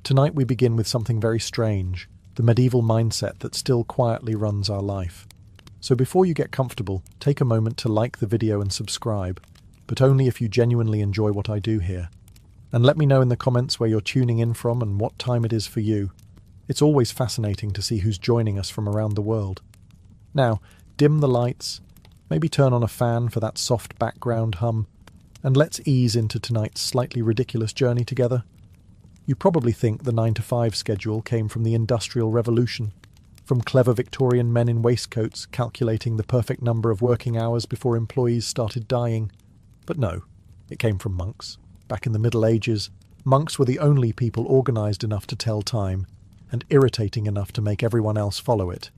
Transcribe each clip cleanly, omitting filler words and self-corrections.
Tonight we begin with something very strange, the medieval mindset that still quietly runs our life. So before you get comfortable, take a moment to like the video and subscribe, but only if you genuinely enjoy what I do here. And let me know in the comments where you're tuning in from and what time it is for you. It's always fascinating to see who's joining us from around the world. Now, dim the lights, maybe turn on a fan for that soft background hum, and let's ease into tonight's slightly ridiculous journey together. You probably think the 9-to-5 schedule came from the Industrial Revolution, from clever Victorian men in waistcoats calculating the perfect number of working hours before employees started dying. But no, it came from monks. Back in the Middle Ages, monks were the only people organised enough to tell time, and irritating enough to make everyone else follow it.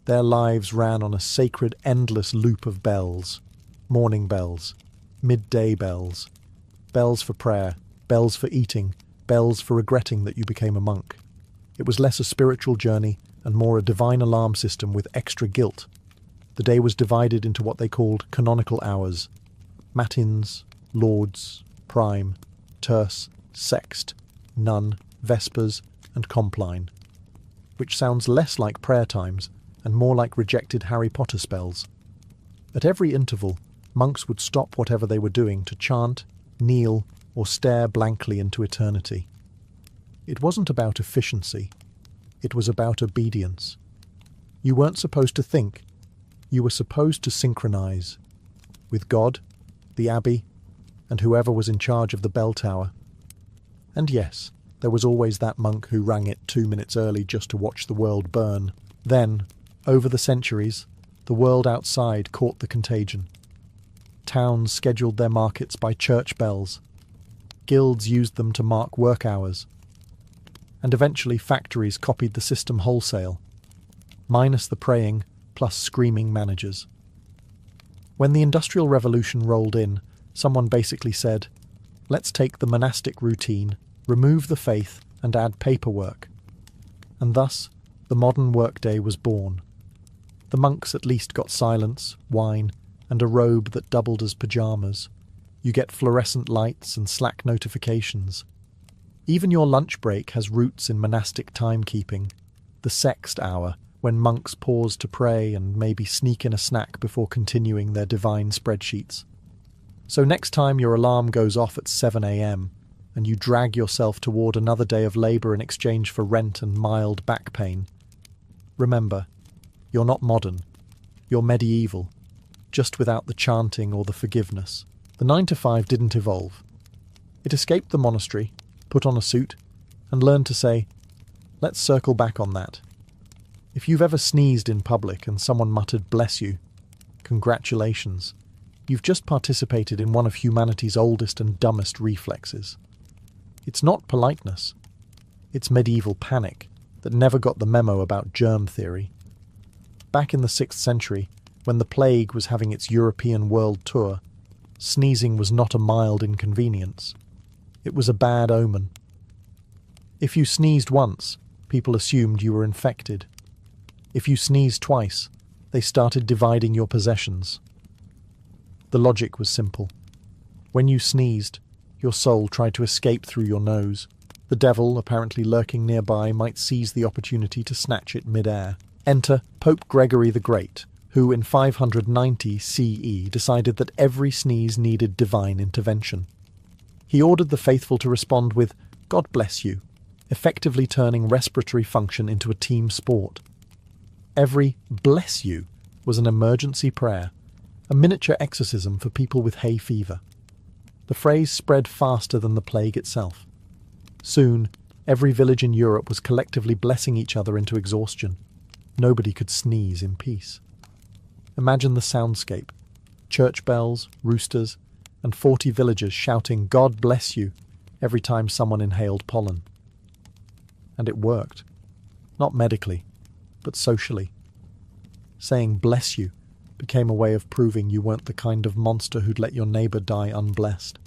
Their lives ran on a sacred, endless loop of bells. Morning bells, midday bells, bells for prayer, bells for eating, bells for regretting that you became a monk. It was less a spiritual journey and more a divine alarm system with extra guilt. The day was divided into what they called canonical hours: matins, lauds, prime, terce, sext, nun, vespers, and compline, which sounds less like prayer times and more like rejected Harry Potter spells. At every interval, monks would stop whatever they were doing to chant, kneel, or stare blankly into eternity. It wasn't about efficiency. It was about obedience. You weren't supposed to think. You were supposed to synchronize with God, the abbey, and whoever was in charge of the bell tower. And yes, there was always that monk who rang it 2 minutes early just to watch the world burn. Then, over the centuries, the world outside caught the contagion. Towns scheduled their markets by church bells. Guilds used them to mark work hours. And eventually factories copied the system wholesale, minus the praying plus screaming managers. When the Industrial Revolution rolled in, someone basically said, let's take the monastic routine, remove the faith, and add paperwork. And thus, the modern workday was born. The monks at least got silence, wine, and a robe that doubled as pyjamas. You get fluorescent lights and Slack notifications. Even your lunch break has roots in monastic timekeeping. The sext hour, when monks pause to pray and maybe sneak in a snack before continuing their divine spreadsheets. So next time your alarm goes off at 7 a.m. and you drag yourself toward another day of labour in exchange for rent and mild back pain, remember, you're not modern. You're medieval, just without the chanting or the forgiveness. The 9-to-5 didn't evolve. It escaped the monastery, put on a suit, and learned to say, let's circle back on that. If you've ever sneezed in public and someone muttered, bless you, congratulations. You've just participated in one of humanity's oldest and dumbest reflexes. It's not politeness. It's medieval panic that never got the memo about germ theory. Back in the 6th century, when the plague was having its European world tour, sneezing was not a mild inconvenience. It was a bad omen. If you sneezed once, people assumed you were infected. If you sneezed twice, they started dividing your possessions. The logic was simple. When you sneezed, your soul tried to escape through your nose. The devil, apparently lurking nearby, might seize the opportunity to snatch it mid-air. Enter Pope Gregory the Great, who in 590 CE decided that every sneeze needed divine intervention. He ordered the faithful to respond with, God bless you, effectively turning respiratory function into a team sport. Every bless you was an emergency prayer, a miniature exorcism for people with hay fever. The phrase spread faster than the plague itself. Soon, every village in Europe was collectively blessing each other into exhaustion. Nobody could sneeze in peace. Imagine the soundscape: church bells, roosters, and 40 villagers shouting, God bless you, every time someone inhaled pollen. And it worked. Not medically, but socially. Saying bless you became a way of proving you weren't the kind of monster who'd let your neighbour die unblessed.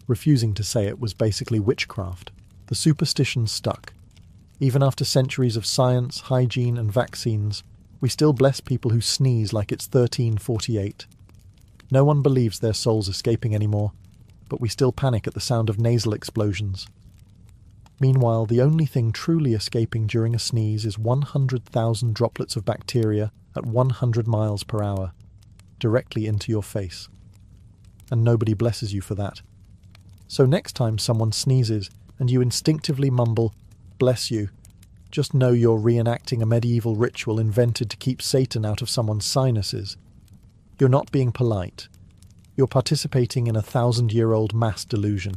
Refusing to say it was basically witchcraft. The superstition stuck. Even after centuries of science, hygiene, and vaccines, we still bless people who sneeze like it's 1348. No one believes their soul's escaping anymore, but we still panic at the sound of nasal explosions. Meanwhile, the only thing truly escaping during a sneeze is 100,000 droplets of bacteria at 100 miles per hour, directly into your face. And nobody blesses you for that. So next time someone sneezes and you instinctively mumble, "Bless you," just know you're reenacting a medieval ritual invented to keep Satan out of someone's sinuses. You're not being polite. You're participating in a 1,000-year-old mass delusion.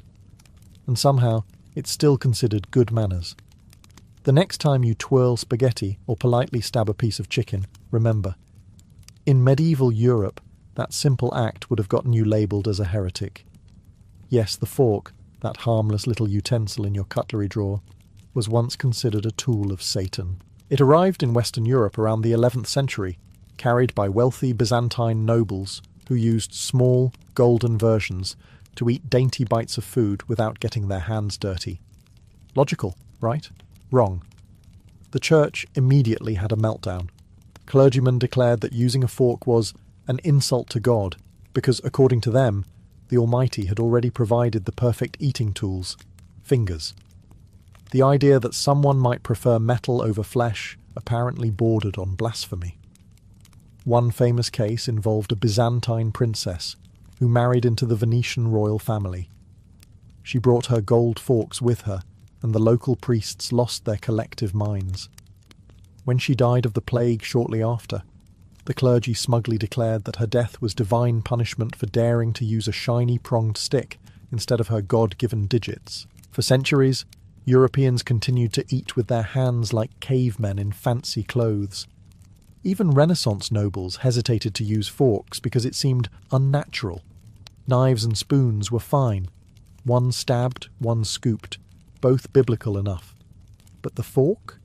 And somehow, it's still considered good manners. The next time you twirl spaghetti or politely stab a piece of chicken, remember, in medieval Europe, that simple act would have gotten you labelled as a heretic. Yes, the fork, that harmless little utensil in your cutlery drawer, was once considered a tool of Satan. It arrived in Western Europe around the 11th century, carried by wealthy Byzantine nobles who used small, golden versions to eat dainty bites of food without getting their hands dirty. Logical, right? Wrong. The church immediately had a meltdown. Clergymen declared that using a fork was an insult to God, because, according to them, the Almighty had already provided the perfect eating tools, fingers. The idea that someone might prefer metal over flesh apparently bordered on blasphemy. One famous case involved a Byzantine princess who married into the Venetian royal family. She brought her gold forks with her, and the local priests lost their collective minds. When she died of the plague shortly after, the clergy smugly declared that her death was divine punishment for daring to use a shiny pronged stick instead of her God-given digits. For centuries, Europeans continued to eat with their hands like cavemen in fancy clothes. Even Renaissance nobles hesitated to use forks because it seemed unnatural. Knives and spoons were fine. One stabbed, one scooped, both biblical enough. But the fork?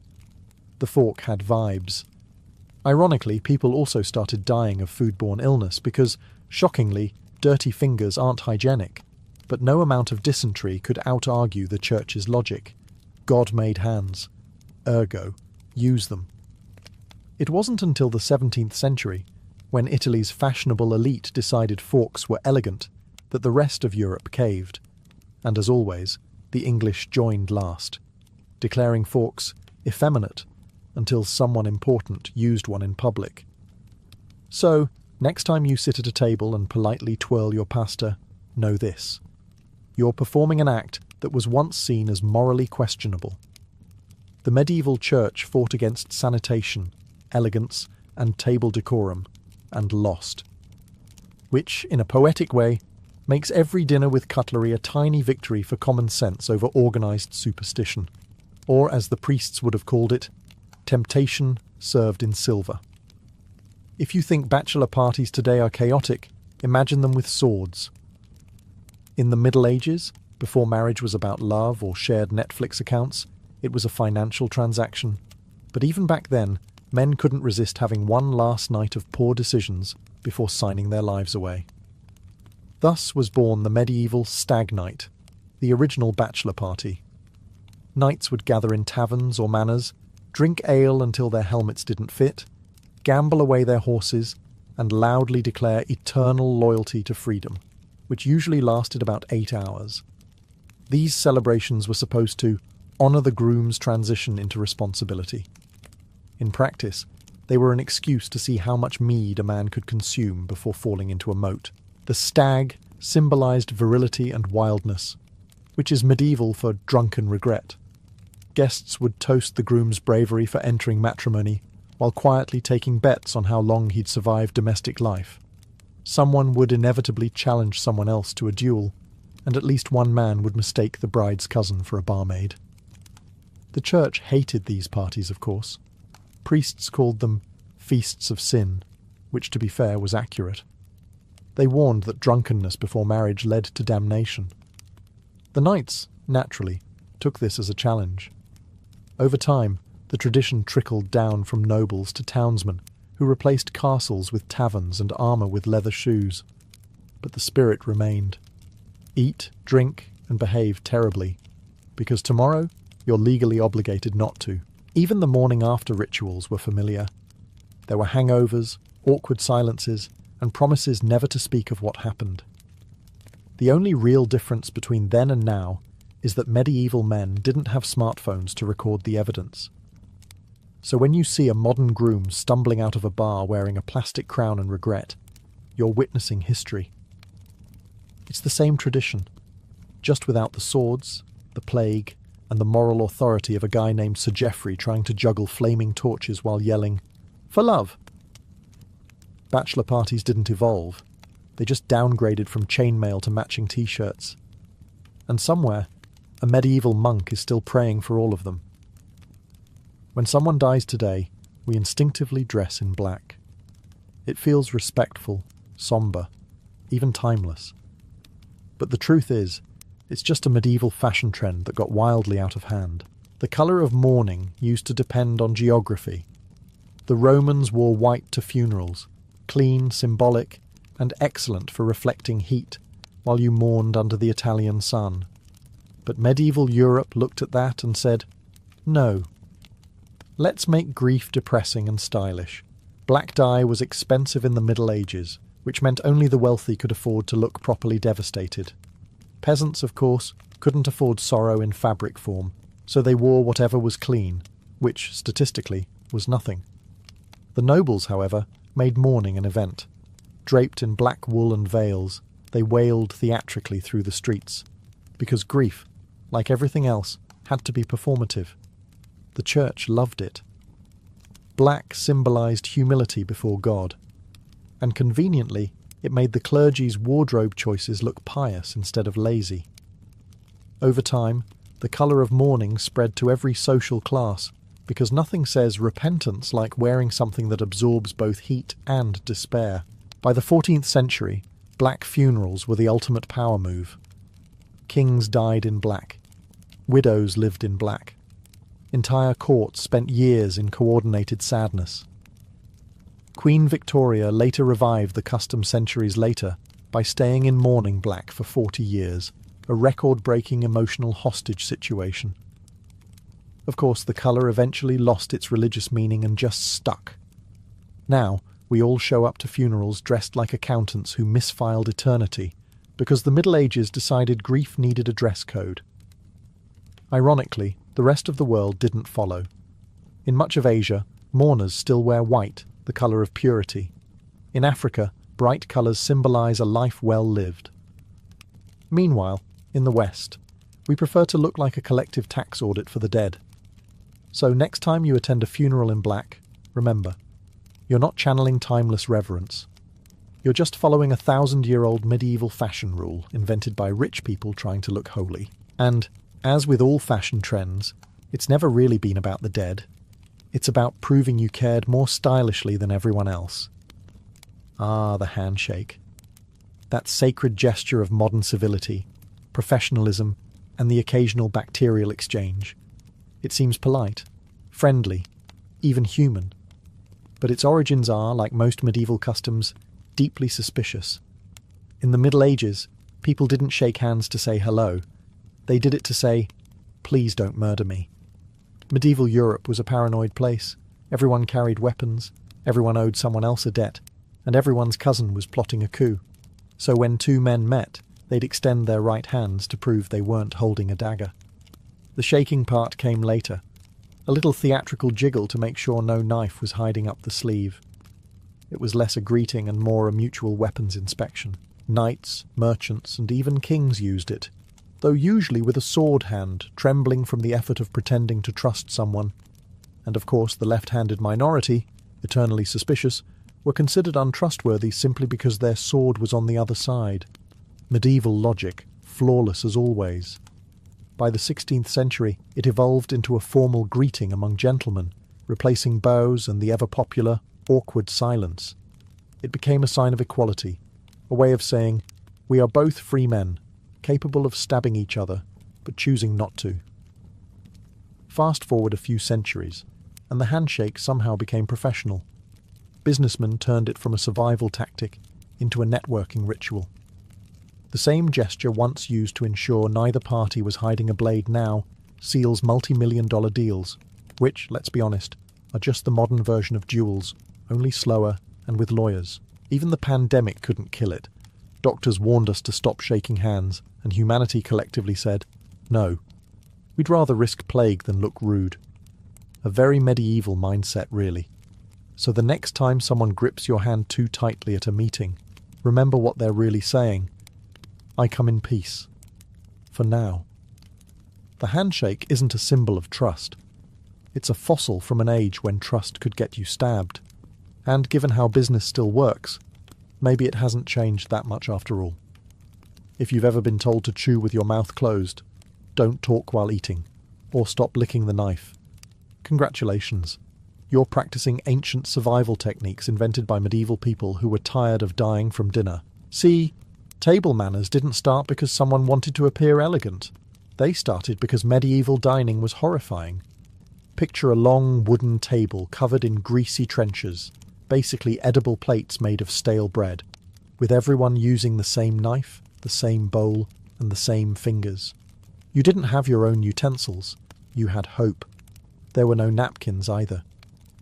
The fork had vibes. Ironically, people also started dying of foodborne illness because, shockingly, dirty fingers aren't hygienic. But no amount of dysentery could out-argue the church's logic. God made hands. Ergo, use them. It wasn't until the 17th century, when Italy's fashionable elite decided forks were elegant, that the rest of Europe caved. And as always, the English joined last, declaring forks effeminate until someone important used one in public. So, next time you sit at a table and politely twirl your pasta, know this. You're performing an act that was once seen as morally questionable. The medieval church fought against sanitation, elegance, and table decorum, and lost. Which, in a poetic way, makes every dinner with cutlery a tiny victory for common sense over organised superstition. Or, as the priests would have called it, temptation served in silver. If you think bachelor parties today are chaotic, imagine them with swords. In the Middle Ages, before marriage was about love or shared Netflix accounts, it was a financial transaction. But even back then, men couldn't resist having one last night of poor decisions before signing their lives away. Thus was born the medieval stag night, the original bachelor party. Knights would gather in taverns or manors, drink ale until their helmets didn't fit, gamble away their horses, and loudly declare eternal loyalty to freedom, which usually lasted about 8 hours. These celebrations were supposed to honour the groom's transition into responsibility. In practice, they were an excuse to see how much mead a man could consume before falling into a moat. The stag symbolised virility and wildness, which is medieval for drunken regret. Guests would toast the groom's bravery for entering matrimony, while quietly taking bets on how long he'd survive domestic life. Someone would inevitably challenge someone else to a duel, and at least one man would mistake the bride's cousin for a barmaid. The church hated these parties, of course. Priests called them feasts of sin, which, to be fair, was accurate. They warned that drunkenness before marriage led to damnation. The knights, naturally, took this as a challenge. Over time, the tradition trickled down from nobles to townsmen, who replaced castles with taverns and armour with leather shoes. But the spirit remained. Eat, drink, and behave terribly, because tomorrow you're legally obligated not to. Even the morning after rituals were familiar. There were hangovers, awkward silences, and promises never to speak of what happened. The only real difference between then and now is that medieval men didn't have smartphones to record the evidence. So when you see a modern groom stumbling out of a bar wearing a plastic crown and regret, you're witnessing history. It's the same tradition, just without the swords, the plague, and the moral authority of a guy named Sir Geoffrey trying to juggle flaming torches while yelling, "For love!" Bachelor parties didn't evolve. They just downgraded from chainmail to matching t-shirts. And somewhere, a medieval monk is still praying for all of them. When someone dies today, we instinctively dress in black. It feels respectful, somber, even timeless. But the truth is, it's just a medieval fashion trend that got wildly out of hand. The colour of mourning used to depend on geography. The Romans wore white to funerals, clean, symbolic, and excellent for reflecting heat, while you mourned under the Italian sun. But medieval Europe looked at that and said, "No. Let's make grief depressing and stylish." Black dye was expensive in the Middle Ages, which meant only the wealthy could afford to look properly devastated. Peasants, of course, couldn't afford sorrow in fabric form, so they wore whatever was clean, which, statistically, was nothing. The nobles, however, made mourning an event. Draped in black wool and veils, they wailed theatrically through the streets, because grief, like everything else, had to be performative. The church loved it. Black symbolized humility before God, and conveniently, it made the clergy's wardrobe choices look pious instead of lazy. Over time, the colour of mourning spread to every social class, because nothing says repentance like wearing something that absorbs both heat and despair. By the 14th century, black funerals were the ultimate power move. Kings died in black. Widows lived in black. Entire courts spent years in coordinated sadness. Queen Victoria later revived the custom centuries later by staying in mourning black for 40 years, a record-breaking emotional hostage situation. Of course, the colour eventually lost its religious meaning and just stuck. Now, we all show up to funerals dressed like accountants who misfiled eternity, because the Middle Ages decided grief needed a dress code. Ironically, the rest of the world didn't follow. In much of Asia, mourners still wear white, the colour of purity. In Africa, bright colours symbolise a life well lived. Meanwhile, in the West, we prefer to look like a collective tax audit for the dead. So next time you attend a funeral in black, remember, you're not channeling timeless reverence. You're just following a 1,000-year-old medieval fashion rule invented by rich people trying to look holy. And, as with all fashion trends, it's never really been about the dead. It's about proving you cared more stylishly than everyone else. Ah, the handshake. That sacred gesture of modern civility, professionalism, and the occasional bacterial exchange. It seems polite, friendly, even human. But its origins are, like most medieval customs, deeply suspicious. In the Middle Ages, people didn't shake hands to say hello. They did it to say, "Please don't murder me." Medieval Europe was a paranoid place. Everyone carried weapons, everyone owed someone else a debt, and everyone's cousin was plotting a coup. So when two men met, they'd extend their right hands to prove they weren't holding a dagger. The shaking part came later, a little theatrical jiggle to make sure no knife was hiding up the sleeve. It was less a greeting and more a mutual weapons inspection. Knights, merchants, and even kings used it, though usually with a sword hand, trembling from the effort of pretending to trust someone. And of course the left-handed minority, eternally suspicious, were considered untrustworthy simply because their sword was on the other side. Medieval logic, flawless as always. By the 16th century, it evolved into a formal greeting among gentlemen, replacing bows and the ever-popular, awkward silence. It became a sign of equality, a way of saying, we are both free men, capable of stabbing each other, but choosing not to. Fast forward a few centuries, and the handshake somehow became professional. Businessmen turned it from a survival tactic into a networking ritual. The same gesture once used to ensure neither party was hiding a blade now seals multi-million-dollar deals, which, let's be honest, are just the modern version of duels, only slower and with lawyers. Even the pandemic couldn't kill it. Doctors warned us to stop shaking hands, and humanity collectively said, No. We'd rather risk plague than look rude. A very medieval mindset, really. So the next time someone grips your hand too tightly at a meeting, remember what they're really saying. I come in peace. For now. The handshake isn't a symbol of trust. It's a fossil from an age when trust could get you stabbed. And given how business still works, maybe it hasn't changed that much after all. If you've ever been told to chew with your mouth closed, don't talk while eating, or stop licking the knife. Congratulations. You're practicing ancient survival techniques invented by medieval people who were tired of dying from dinner. See, table manners didn't start because someone wanted to appear elegant. They started because medieval dining was horrifying. Picture a long wooden table covered in greasy trenchers, basically edible plates made of stale bread, with everyone using the same knife, the same bowl, and the same fingers. You didn't have your own utensils. You had hope. There were no napkins either.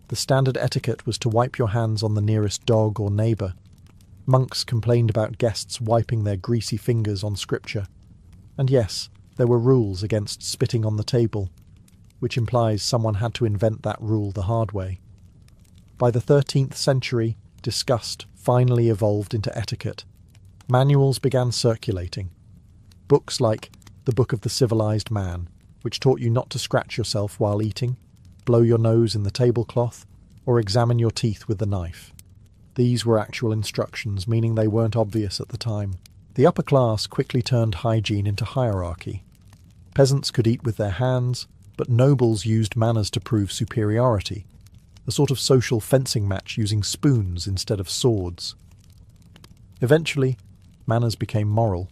The standard etiquette was to wipe your hands on the nearest dog or neighbour. Monks complained about guests wiping their greasy fingers on scripture. And yes, there were rules against spitting on the table, which implies someone had to invent that rule the hard way. By the 13th century, disgust finally evolved into etiquette. Manuals began circulating. Books like The Book of the Civilized Man, which taught you not to scratch yourself while eating, blow your nose in the tablecloth, or examine your teeth with the knife. These were actual instructions, meaning they weren't obvious at the time. The upper class quickly turned hygiene into hierarchy. Peasants could eat with their hands, but nobles used manners to prove superiority, a sort of social fencing match using spoons instead of swords. Eventually, manners became moral.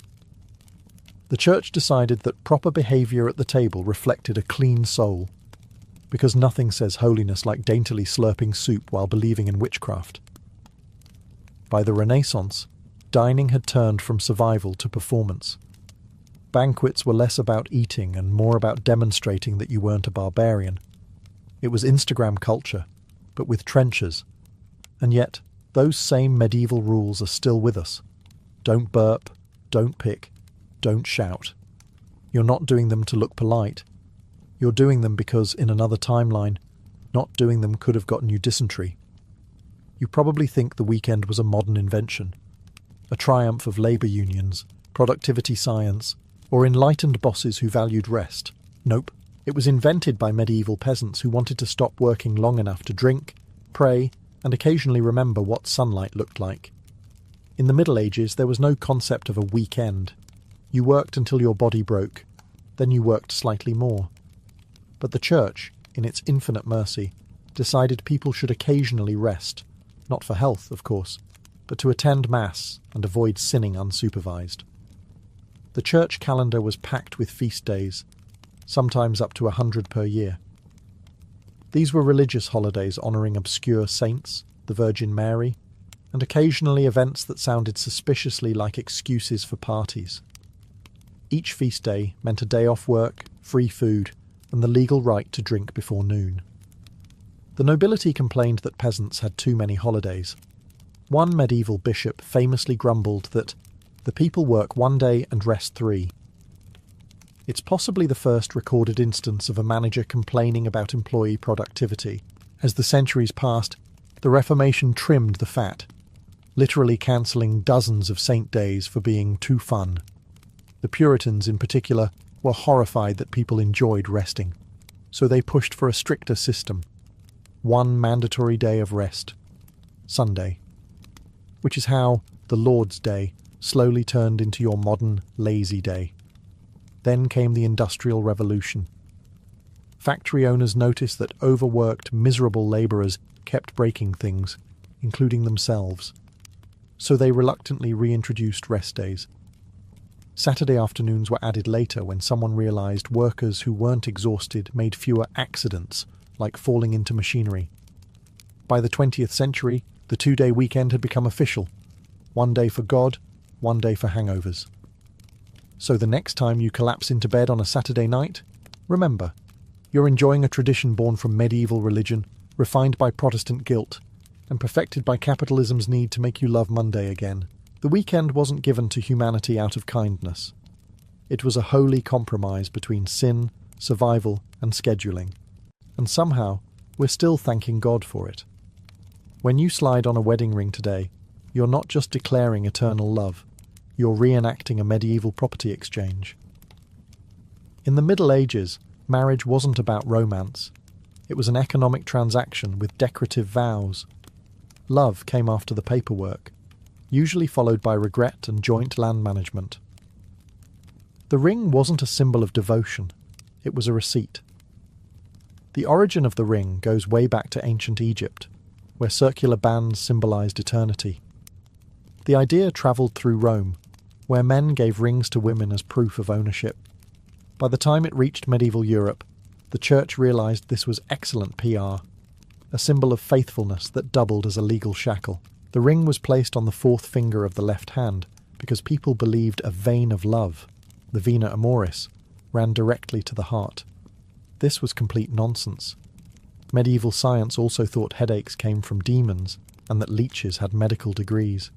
The church decided that proper behaviour at the table reflected a clean soul, because nothing says holiness like daintily slurping soup while believing in witchcraft. By the Renaissance, dining had turned from survival to performance. Banquets were less about eating and more about demonstrating that you weren't a barbarian. It was Instagram culture, but with trenchers. And yet, those same medieval rules are still with us. Don't burp, don't pick, don't shout. You're not doing them to look polite. You're doing them because, in another timeline, not doing them could have gotten you dysentery. You probably think the weekend was a modern invention, a triumph of labour unions, productivity science, or enlightened bosses who valued rest. Nope, it was invented by medieval peasants who wanted to stop working long enough to drink, pray, and occasionally remember what sunlight looked like. In the Middle Ages, there was no concept of a weekend. You worked until your body broke, then you worked slightly more. But the Church, in its infinite mercy, decided people should occasionally rest, not for health, of course, but to attend Mass and avoid sinning unsupervised. The church calendar was packed with feast days, sometimes up to 100 per year. These were religious holidays honouring obscure saints, the Virgin Mary, and occasionally events that sounded suspiciously like excuses for parties. Each feast day meant a day off work, free food, and the legal right to drink before noon. The nobility complained that peasants had too many holidays. One medieval bishop famously grumbled that the people work 1 day and rest 3. It's possibly the first recorded instance of a manager complaining about employee productivity. As the centuries passed, the Reformation trimmed the fat, literally cancelling dozens of saint days for being too fun. The Puritans, in particular, were horrified that people enjoyed resting, so they pushed for a stricter system. 1 mandatory day of rest, Sunday, which is how the Lord's Day slowly turned into your modern lazy day. Then came the Industrial Revolution. Factory owners noticed that overworked, miserable labourers kept breaking things, including themselves, so they reluctantly reintroduced rest days. Saturday afternoons were added later when someone realised workers who weren't exhausted made fewer accidents, like falling into machinery. By the 20th century, the 2-day weekend had become official. 1 day for God, 1 day for hangovers. So the next time you collapse into bed on a Saturday night, remember, you're enjoying a tradition born from medieval religion, refined by Protestant guilt, and perfected by capitalism's need to make you love Monday again. The weekend wasn't given to humanity out of kindness. It was a holy compromise between sin, survival, and scheduling. And somehow, we're still thanking God for it. When you slide on a wedding ring today, you're not just declaring eternal love, you're reenacting a medieval property exchange. In the Middle Ages, marriage wasn't about romance. It was an economic transaction with decorative vows. Love came after the paperwork, usually followed by regret and joint land management. The ring wasn't a symbol of devotion, it was a receipt. The origin of the ring goes way back to ancient Egypt, where circular bands symbolized eternity. The idea travelled through Rome, where men gave rings to women as proof of ownership. By the time it reached medieval Europe, the church realised this was excellent PR, a symbol of faithfulness that doubled as a legal shackle. The ring was placed on the fourth finger of the left hand because people believed a vein of love, the vena amoris, ran directly to the heart. This was complete nonsense. Medieval science also thought headaches came from demons and that leeches had medical degrees.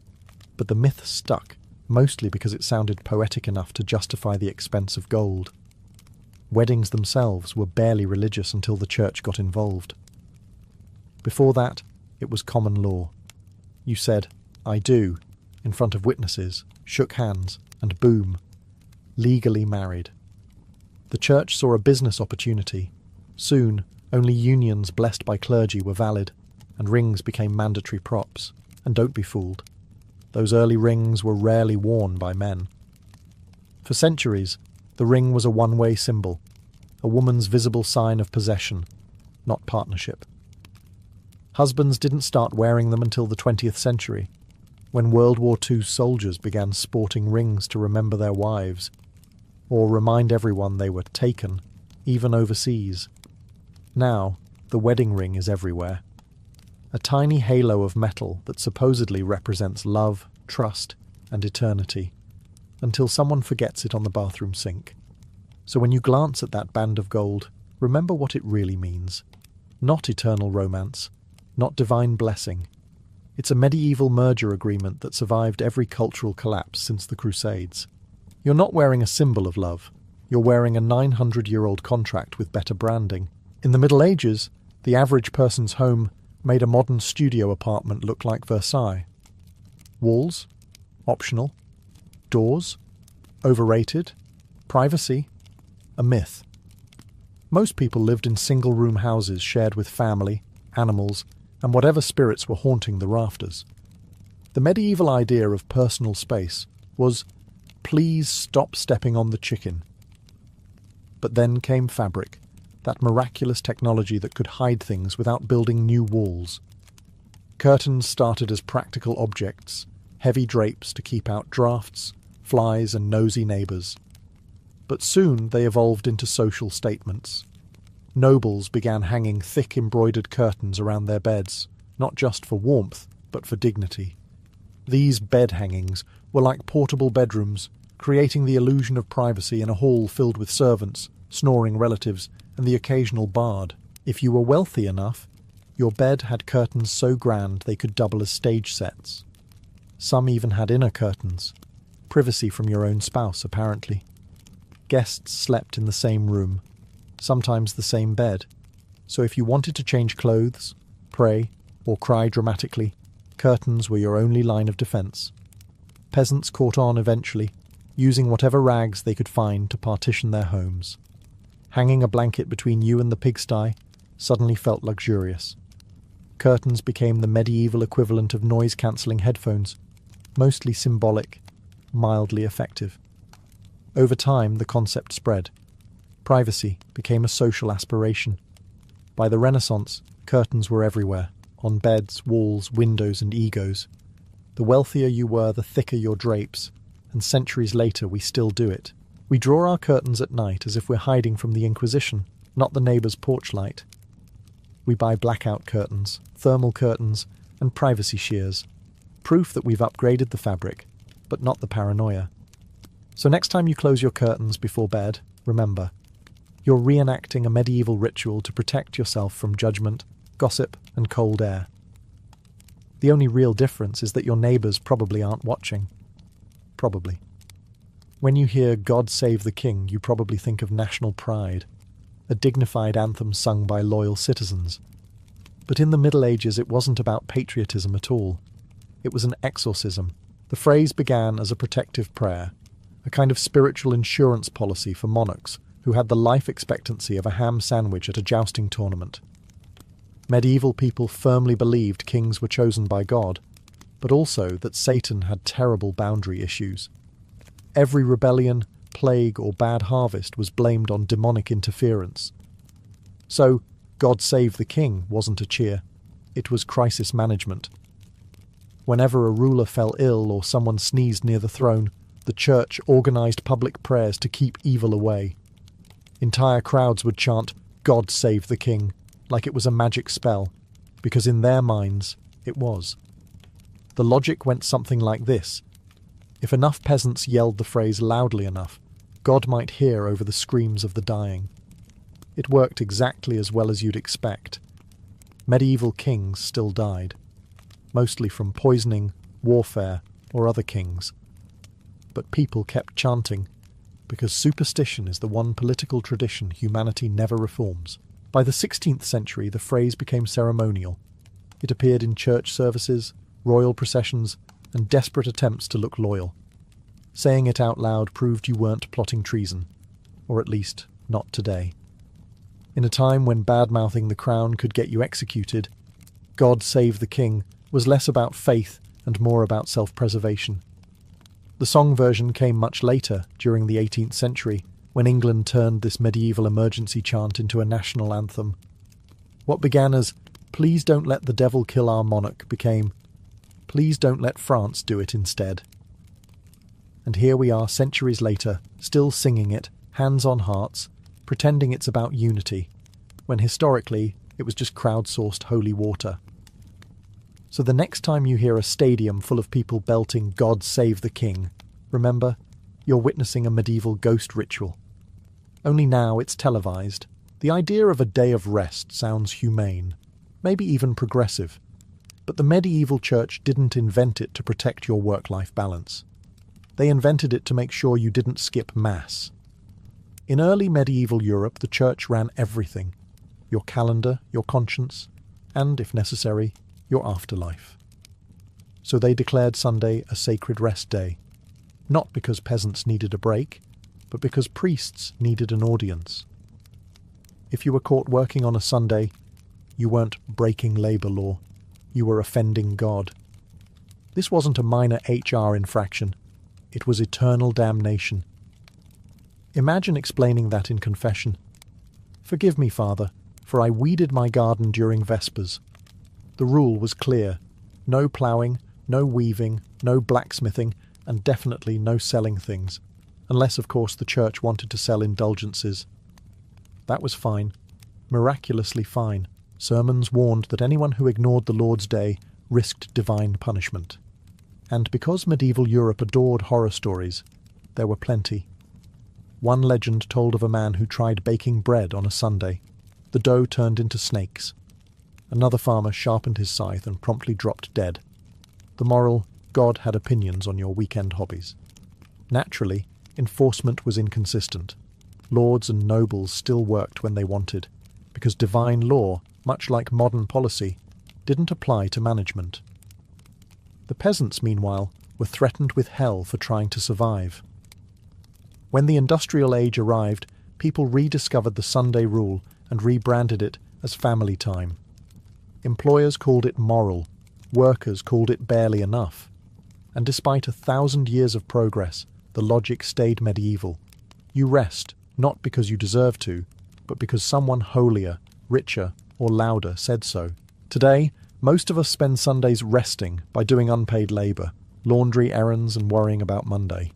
But the myth stuck, mostly because it sounded poetic enough to justify the expense of gold. Weddings themselves were barely religious until the church got involved. Before that, it was common law. You said, "I do," in front of witnesses, shook hands, and boom, legally married. The church saw a business opportunity. Soon, only unions blessed by clergy were valid, and rings became mandatory props. And don't be fooled. Those early rings were rarely worn by men. For centuries, the ring was a one-way symbol, a woman's visible sign of possession, not partnership. Husbands didn't start wearing them until the 20th century, when World War II soldiers began sporting rings to remember their wives, or remind everyone they were taken, even overseas. Now, the wedding ring is everywhere. A tiny halo of metal that supposedly represents love, trust, and eternity, until someone forgets it on the bathroom sink. So when you glance at that band of gold, remember what it really means. Not eternal romance, not divine blessing. It's a medieval merger agreement that survived every cultural collapse since the Crusades. You're not wearing a symbol of love. You're wearing a 900-year-old contract with better branding. In the Middle Ages, the average person's home made a modern studio apartment look like Versailles. Walls? Optional. Doors? Overrated. Privacy? A myth. Most people lived in single-room houses shared with family, animals, and whatever spirits were haunting the rafters. The medieval idea of personal space was, please stop stepping on the chicken. But then came fabric, that miraculous technology that could hide things without building new walls. Curtains started as practical objects, heavy drapes to keep out drafts, flies, and nosy neighbours. But soon they evolved into social statements. Nobles began hanging thick embroidered curtains around their beds, not just for warmth, but for dignity. These bed hangings were like portable bedrooms, creating the illusion of privacy in a hall filled with servants, snoring relatives, and the occasional bard. If you were wealthy enough, your bed had curtains so grand they could double as stage sets. Some even had inner curtains, privacy from your own spouse, apparently. Guests slept in the same room, sometimes the same bed, so if you wanted to change clothes, pray, or cry dramatically, curtains were your only line of defence. Peasants caught on eventually, using whatever rags they could find to partition their homes. Hanging a blanket between you and the pigsty suddenly felt luxurious. Curtains became the medieval equivalent of noise-cancelling headphones, mostly symbolic, mildly effective. Over time, the concept spread. Privacy became a social aspiration. By the Renaissance, curtains were everywhere, on beds, walls, windows, and egos. The wealthier you were, the thicker your drapes, and centuries later we still do it. We draw our curtains at night as if we're hiding from the Inquisition, not the neighbour's porch light. We buy blackout curtains, thermal curtains, and privacy shears, proof that we've upgraded the fabric, but not the paranoia. So next time you close your curtains before bed, remember, you're reenacting a medieval ritual to protect yourself from judgment, gossip, and cold air. The only real difference is that your neighbours probably aren't watching. Probably. When you hear "God Save the King," you probably think of national pride, a dignified anthem sung by loyal citizens. But in the Middle Ages it wasn't about patriotism at all. It was an exorcism. The phrase began as a protective prayer, a kind of spiritual insurance policy for monarchs who had the life expectancy of a ham sandwich at a jousting tournament. Medieval people firmly believed kings were chosen by God, but also that Satan had terrible boundary issues. Every rebellion, plague, or bad harvest was blamed on demonic interference. So, God Save the King wasn't a cheer. It was crisis management. Whenever a ruler fell ill or someone sneezed near the throne, the church organised public prayers to keep evil away. Entire crowds would chant, "God Save the King," like it was a magic spell, because in their minds, it was. The logic went something like this. If enough peasants yelled the phrase loudly enough, God might hear over the screams of the dying. It worked exactly as well as you'd expect. Medieval kings still died, mostly from poisoning, warfare, or other kings. But people kept chanting, because superstition is the one political tradition humanity never reforms. By the 16th century, the phrase became ceremonial. It appeared in church services, royal processions, and desperate attempts to look loyal. Saying it out loud proved you weren't plotting treason, or at least not today. In a time when bad-mouthing the crown could get you executed, "God Save the King" was less about faith and more about self-preservation. The song version came much later, during the 18th century, when England turned this medieval emergency chant into a national anthem. What began as "Please don't let the devil kill our monarch" became "Please don't let France do it instead." And here we are centuries later, still singing it, hands on hearts, pretending it's about unity, when historically it was just crowdsourced holy water. So the next time you hear a stadium full of people belting "God Save the King," remember, you're witnessing a medieval ghost ritual. Only now it's televised. The idea of a day of rest sounds humane, maybe even progressive. But the medieval church didn't invent it to protect your work-life balance. They invented it to make sure you didn't skip Mass. In early medieval Europe, the church ran everything: your calendar, your conscience, and, if necessary, your afterlife. So they declared Sunday a sacred rest day, not because peasants needed a break, but because priests needed an audience. If you were caught working on a Sunday, you weren't breaking labour law, you were offending God. This wasn't a minor HR infraction, it was eternal damnation. Imagine explaining that in confession. "Forgive me, Father, for I weeded my garden during Vespers." The rule was clear: no ploughing, no weaving, no blacksmithing, and definitely no selling things, unless, of course, the church wanted to sell indulgences. That was fine, miraculously fine. Sermons warned that anyone who ignored the Lord's Day risked divine punishment. And because medieval Europe adored horror stories, there were plenty. One legend told of a man who tried baking bread on a Sunday. The dough turned into snakes. Another farmer sharpened his scythe and promptly dropped dead. The moral: God had opinions on your weekend hobbies. Naturally, enforcement was inconsistent. Lords and nobles still worked when they wanted, because divine law, much like modern policy, didn't apply to management. The peasants, meanwhile, were threatened with hell for trying to survive. When the industrial age arrived, people rediscovered the Sunday rule and rebranded it as family time. Employers called it moral, workers called it barely enough. And despite 1,000 years of progress, the logic stayed medieval. You rest, not because you deserve to, but because someone holier, richer, or louder said so. Today, most of us spend Sundays resting by doing unpaid labour, laundry errands and worrying about Monday.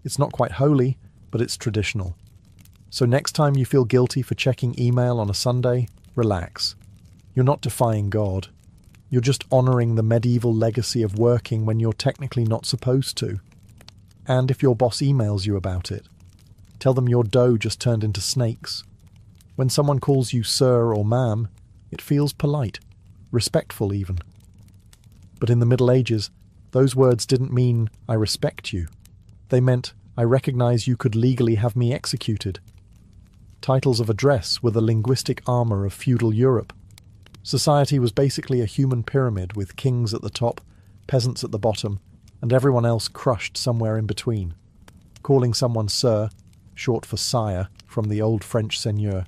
It's not quite holy, but it's traditional. So next time you feel guilty for checking email on a Sunday, relax. You're not defying God. You're just honouring the medieval legacy of working when you're technically not supposed to. And if your boss emails you about it, tell them your dough just turned into snakes. When someone calls you sir or ma'am, it feels polite, respectful even. But in the Middle Ages, those words didn't mean "I respect you." They meant I recognize you could legally have me executed. Titles of address were the linguistic armour of feudal Europe. Society was basically a human pyramid with kings at the top, peasants at the bottom, and everyone else crushed somewhere in between. Calling someone Sir, short for sire, from the old French seigneur,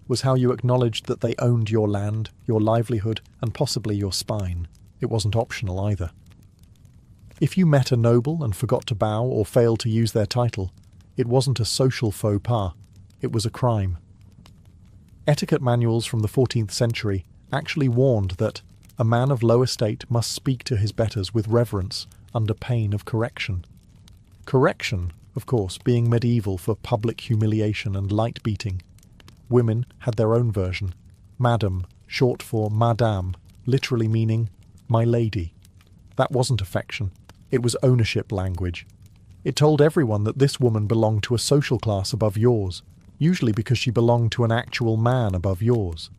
was how you acknowledged that they owned your land, your livelihood, and possibly your spine. It wasn't optional either. If you met a noble and forgot to bow or failed to use their title, it wasn't a social faux pas, it was a crime. Etiquette manuals from the 14th century actually warned that a man of low estate must speak to his betters with reverence under pain of correction. Correction, of course, being medieval for public humiliation and light beating. Women had their own version, madam, short for madame, literally meaning my lady. That wasn't affection. It was ownership language. It told everyone that this woman belonged to a social class above yours, usually because she belonged to an actual man above yours.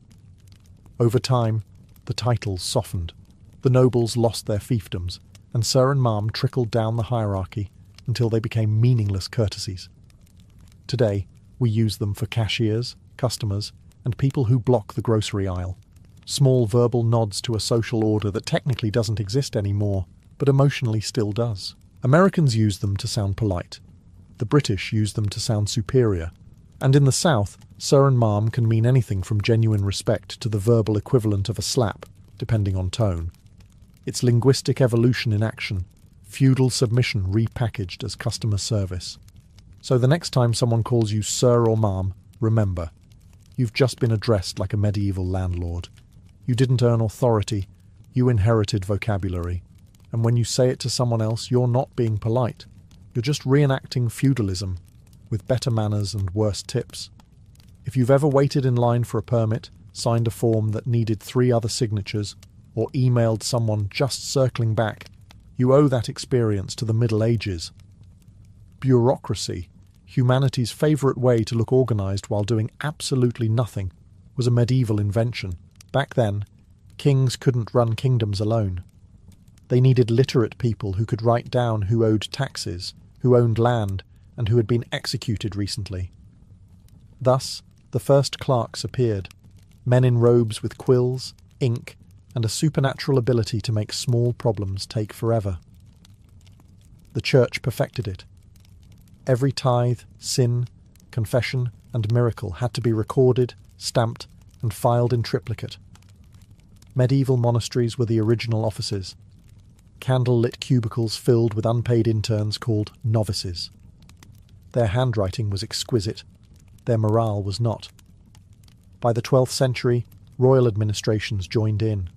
Over time, the titles softened. The nobles lost their fiefdoms, and Sir and Ma'am trickled down the hierarchy until they became meaningless courtesies. Today, we use them for cashiers, customers, and people who block the grocery aisle. Small verbal nods to a social order that technically doesn't exist anymore, but emotionally still does. Americans use them to sound polite. The British use them to sound superior. And in the South, Sir and Ma'am can mean anything from genuine respect to the verbal equivalent of a slap, depending on tone. It's linguistic evolution in action, feudal submission repackaged as customer service. So the next time someone calls you Sir or Ma'am, remember, you've just been addressed like a medieval landlord. You didn't earn authority, you inherited vocabulary. And when you say it to someone else, you're not being polite. You're just reenacting feudalism, with better manners and worse tips. If you've ever waited in line for a permit, signed a form that needed 3 other signatures, or emailed someone just circling back, you owe that experience to the Middle Ages. Bureaucracy, humanity's favourite way to look organised while doing absolutely nothing, was a medieval invention. Back then, kings couldn't run kingdoms alone. They needed literate people who could write down who owed taxes, who owned land, and who had been executed recently. Thus, the first clerks appeared, men in robes with quills, ink, and a supernatural ability to make small problems take forever. The Church perfected it. Every tithe, sin, confession, and miracle had to be recorded, stamped, and filed in triplicate. Medieval monasteries were the original offices, candle-lit cubicles filled with unpaid interns called novices. Their handwriting was exquisite, their morale was not. By the 12th century, royal administrations joined in.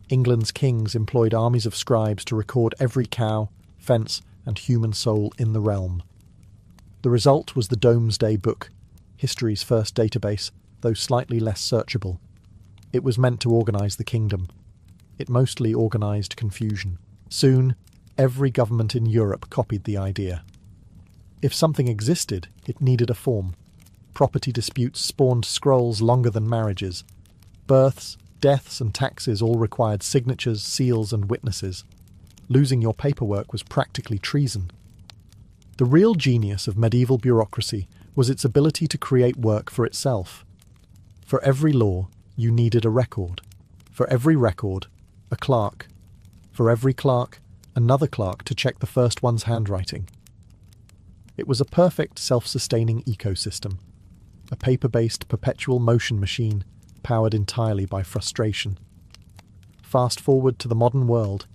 England's kings employed armies of scribes to record every cow, fence, and human soul in the realm. The result was the Domesday Book, history's first database, though slightly less searchable. It was meant to organise the kingdom. It mostly organised confusion. Soon, every government in Europe copied the idea. If something existed, it needed a form. Property disputes spawned scrolls longer than marriages. Births, deaths, and taxes all required signatures, seals, and witnesses. Losing your paperwork was practically treason. The real genius of medieval bureaucracy was its ability to create work for itself. For every law, you needed a record. For every record, a clerk. For every clerk, another clerk to check the first one's handwriting. It was a perfect self-sustaining ecosystem, a paper-based perpetual motion machine powered entirely by frustration. Fast forward to the modern world,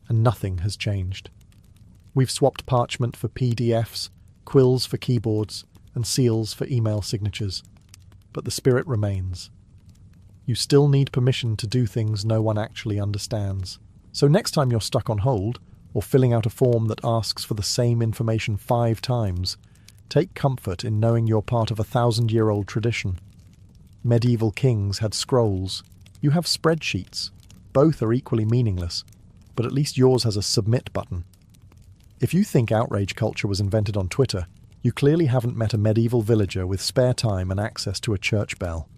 and nothing has changed. We've swapped parchment for PDFs, quills for keyboards, and seals for email signatures, but the spirit remains. You still need permission to do things no one actually understands. So next time you're stuck on hold, or filling out a form that asks for the same information 5 times, take comfort in knowing you're part of a 1,000-year-old tradition. Medieval kings had scrolls. You have spreadsheets. Both are equally meaningless, but at least yours has a submit button. If you think outrage culture was invented on Twitter, you clearly haven't met a medieval villager with spare time and access to a church bell.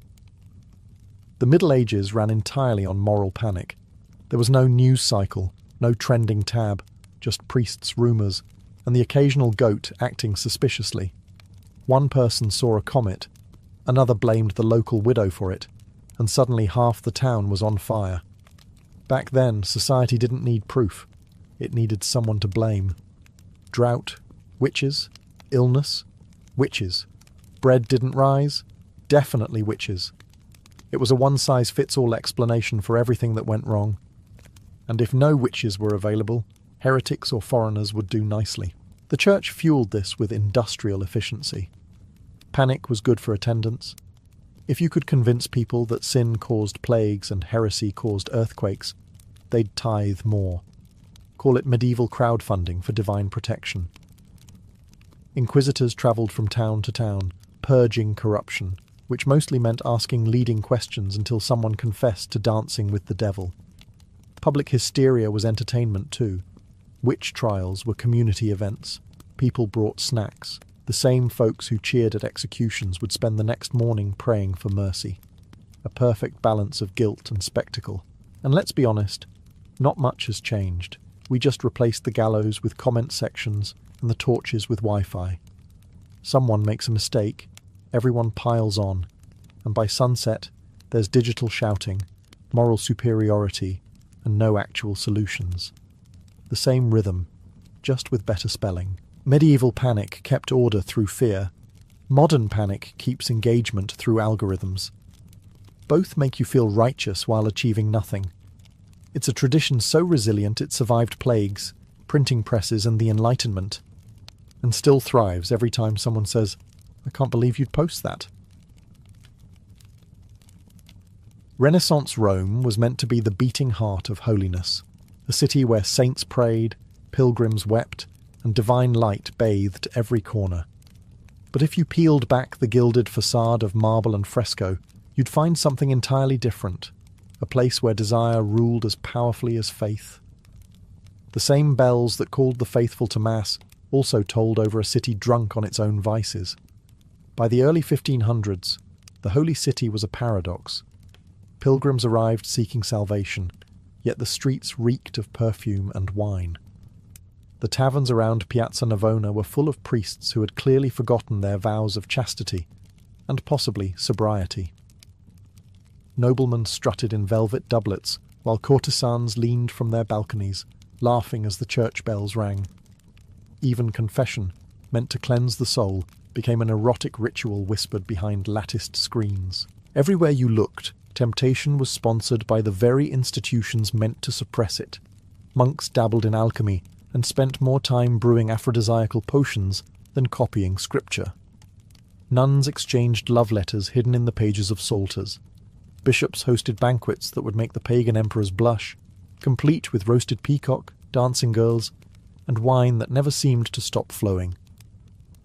The Middle Ages ran entirely on moral panic. There was no news cycle, no trending tab, just priests' rumours, and the occasional goat acting suspiciously. One person saw a comet, another blamed the local widow for it, and suddenly half the town was on fire. Back then, society didn't need proof. It needed someone to blame. Drought, witches, illness, witches. Bread didn't rise, definitely witches. It was a one-size-fits-all explanation for everything that went wrong. And if no witches were available, heretics or foreigners would do nicely. The church fueled this with industrial efficiency. Panic was good for attendance. If you could convince people that sin caused plagues and heresy caused earthquakes, they'd tithe more. Call it medieval crowdfunding for divine protection. Inquisitors travelled from town to town, purging corruption, which mostly meant asking leading questions until someone confessed to dancing with the devil. Public hysteria was entertainment too. Witch trials were community events. People brought snacks. The same folks who cheered at executions would spend the next morning praying for mercy. A perfect balance of guilt and spectacle. And let's be honest, not much has changed. We just replaced the gallows with comment sections and the torches with Wi-Fi. Someone makes a mistake, everyone piles on, and by sunset, there's digital shouting, moral superiority, and no actual solutions. The same rhythm, just with better spelling. Medieval panic kept order through fear. Modern panic keeps engagement through algorithms. Both make you feel righteous while achieving nothing. It's a tradition so resilient it survived plagues, printing presses and the Enlightenment, and still thrives every time someone says, "I can't believe you'd post that." Renaissance Rome was meant to be the beating heart of holiness, a city where saints prayed, pilgrims wept, and divine light bathed every corner. But if you peeled back the gilded facade of marble and fresco, you'd find something entirely different, a place where desire ruled as powerfully as faith. The same bells that called the faithful to Mass also tolled over a city drunk on its own vices. By the early 1500s, the Holy City was a paradox. Pilgrims arrived seeking salvation, yet the streets reeked of perfume and wine. The taverns around Piazza Navona were full of priests who had clearly forgotten their vows of chastity, and possibly sobriety. Noblemen strutted in velvet doublets, while courtesans leaned from their balconies, laughing as the church bells rang. Even confession, meant to cleanse the soul, became an erotic ritual whispered behind latticed screens. Everywhere you looked, temptation was sponsored by the very institutions meant to suppress it. Monks dabbled in alchemy and spent more time brewing aphrodisiacal potions than copying scripture. Nuns exchanged love letters hidden in the pages of psalters. Bishops hosted banquets that would make the pagan emperors blush, complete with roasted peacock, dancing girls, and wine that never seemed to stop flowing.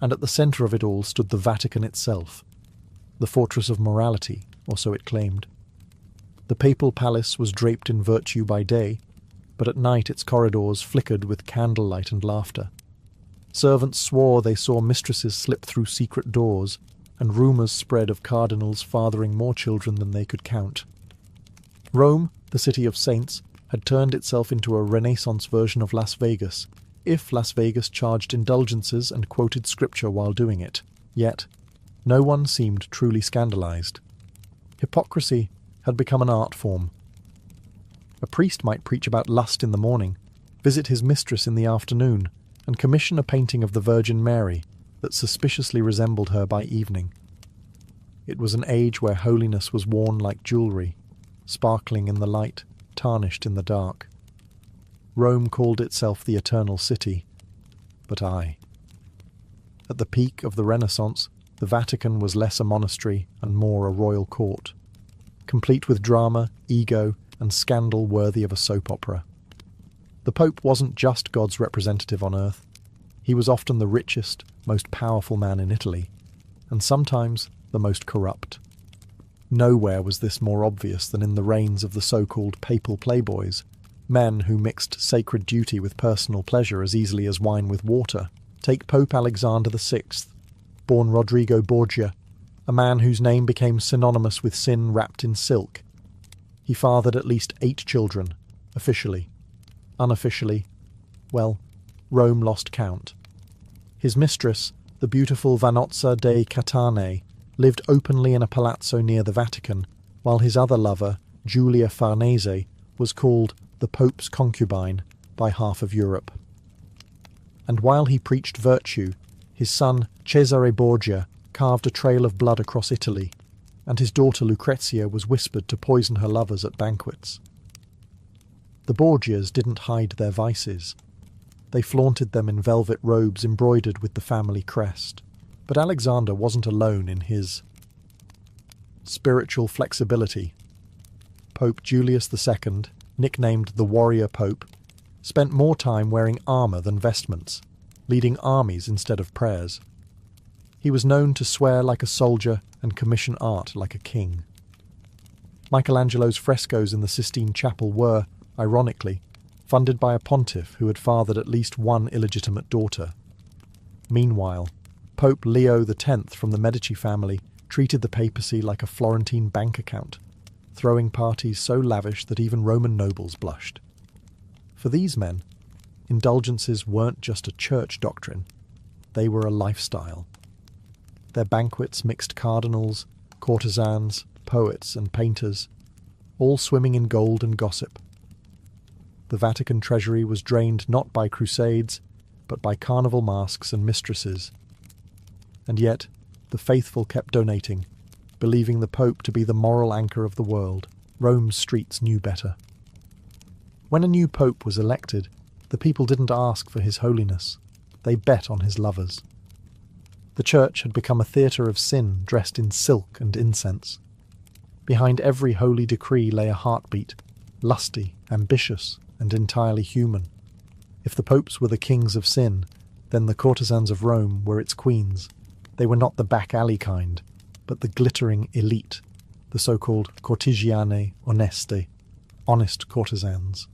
And at the centre of it all stood the Vatican itself, the fortress of morality, or so it claimed. The papal palace was draped in virtue by day, but at night its corridors flickered with candlelight and laughter. Servants swore they saw mistresses slip through secret doors, and rumours spread of cardinals fathering more children than they could count. Rome, the city of saints, had turned itself into a Renaissance version of Las Vegas, if Las Vegas charged indulgences and quoted scripture while doing it. Yet, no one seemed truly scandalized. Hypocrisy had become an art form. A priest might preach about lust in the morning, visit his mistress in the afternoon, and commission a painting of the Virgin Mary that suspiciously resembled her by evening. It was an age where holiness was worn like jewellery, sparkling in the light, tarnished in the dark. Rome called itself the Eternal City, but I. At the peak of the Renaissance, the Vatican was less a monastery and more a royal court, complete with drama, ego, and scandal worthy of a soap opera. The Pope wasn't just God's representative on earth. He was often the richest, most powerful man in Italy, and sometimes the most corrupt. Nowhere was this more obvious than in the reigns of the so-called papal playboys, men who mixed sacred duty with personal pleasure as easily as wine with water. Take Pope Alexander VI, born Rodrigo Borgia, a man whose name became synonymous with sin wrapped in silk. He fathered at least 8 children, officially. Unofficially, well, Rome lost count. His mistress, the beautiful Vanozza dei Catane, lived openly in a palazzo near the Vatican, while his other lover, Giulia Farnese, was called the Pope's concubine by half of Europe. And while he preached virtue, his son Cesare Borgia carved a trail of blood across Italy, and his daughter Lucrezia was whispered to poison her lovers at banquets. The Borgias didn't hide their vices. They flaunted them in velvet robes embroidered with the family crest. But Alexander wasn't alone in his spiritual flexibility. Pope Julius II, nicknamed the Warrior Pope, spent more time wearing armour than vestments, leading armies instead of prayers. He was known to swear like a soldier and commission art like a king. Michelangelo's frescoes in the Sistine Chapel were, ironically, funded by a pontiff who had fathered at least one illegitimate daughter. Meanwhile, Pope Leo X from the Medici family treated the papacy like a Florentine bank account, throwing parties so lavish that even Roman nobles blushed. For these men, indulgences weren't just a church doctrine, they were a lifestyle. Their banquets mixed cardinals, courtesans, poets and painters, all swimming in gold and gossip. The Vatican treasury was drained not by crusades, but by carnival masks and mistresses. And yet, the faithful kept donating, believing the Pope to be the moral anchor of the world. Rome's streets knew better. When a new Pope was elected, the people didn't ask for his holiness. They bet on his lovers. The church had become a theatre of sin dressed in silk and incense. Behind every holy decree lay a heartbeat, lusty, ambitious, and entirely human. If the popes were the kings of sin, then the courtesans of Rome were its queens. They were not the back-alley kind, but the glittering elite, the so-called cortigiane oneste, honest courtesans.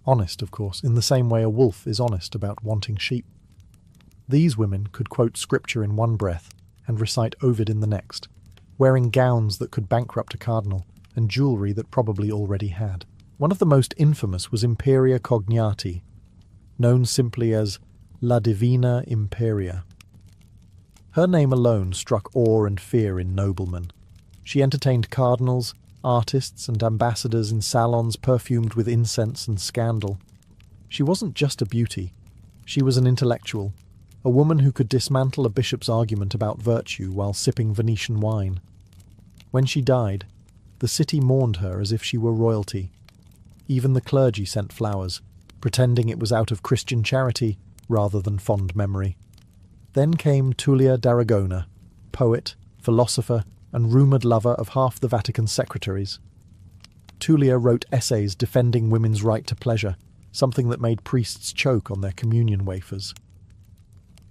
Honest, of course, in the same way a wolf is honest about wanting sheep. These women could quote scripture in one breath and recite Ovid in the next, wearing gowns that could bankrupt a cardinal and jewellery that probably already had. One of the most infamous was Imperia Cognati, known simply as La Divina Imperia. Her name alone struck awe and fear in noblemen. She entertained cardinals, artists and ambassadors in salons perfumed with incense and scandal. She wasn't just a beauty, she was an intellectual, a woman who could dismantle a bishop's argument about virtue while sipping Venetian wine. When she died, the city mourned her as if she were royalty. Even the clergy sent flowers, pretending it was out of Christian charity rather than fond memory. Then came Tullia d'Aragona, poet, philosopher, and rumoured lover of half the Vatican's secretaries. Tullia wrote essays defending women's right to pleasure, something that made priests choke on their communion wafers.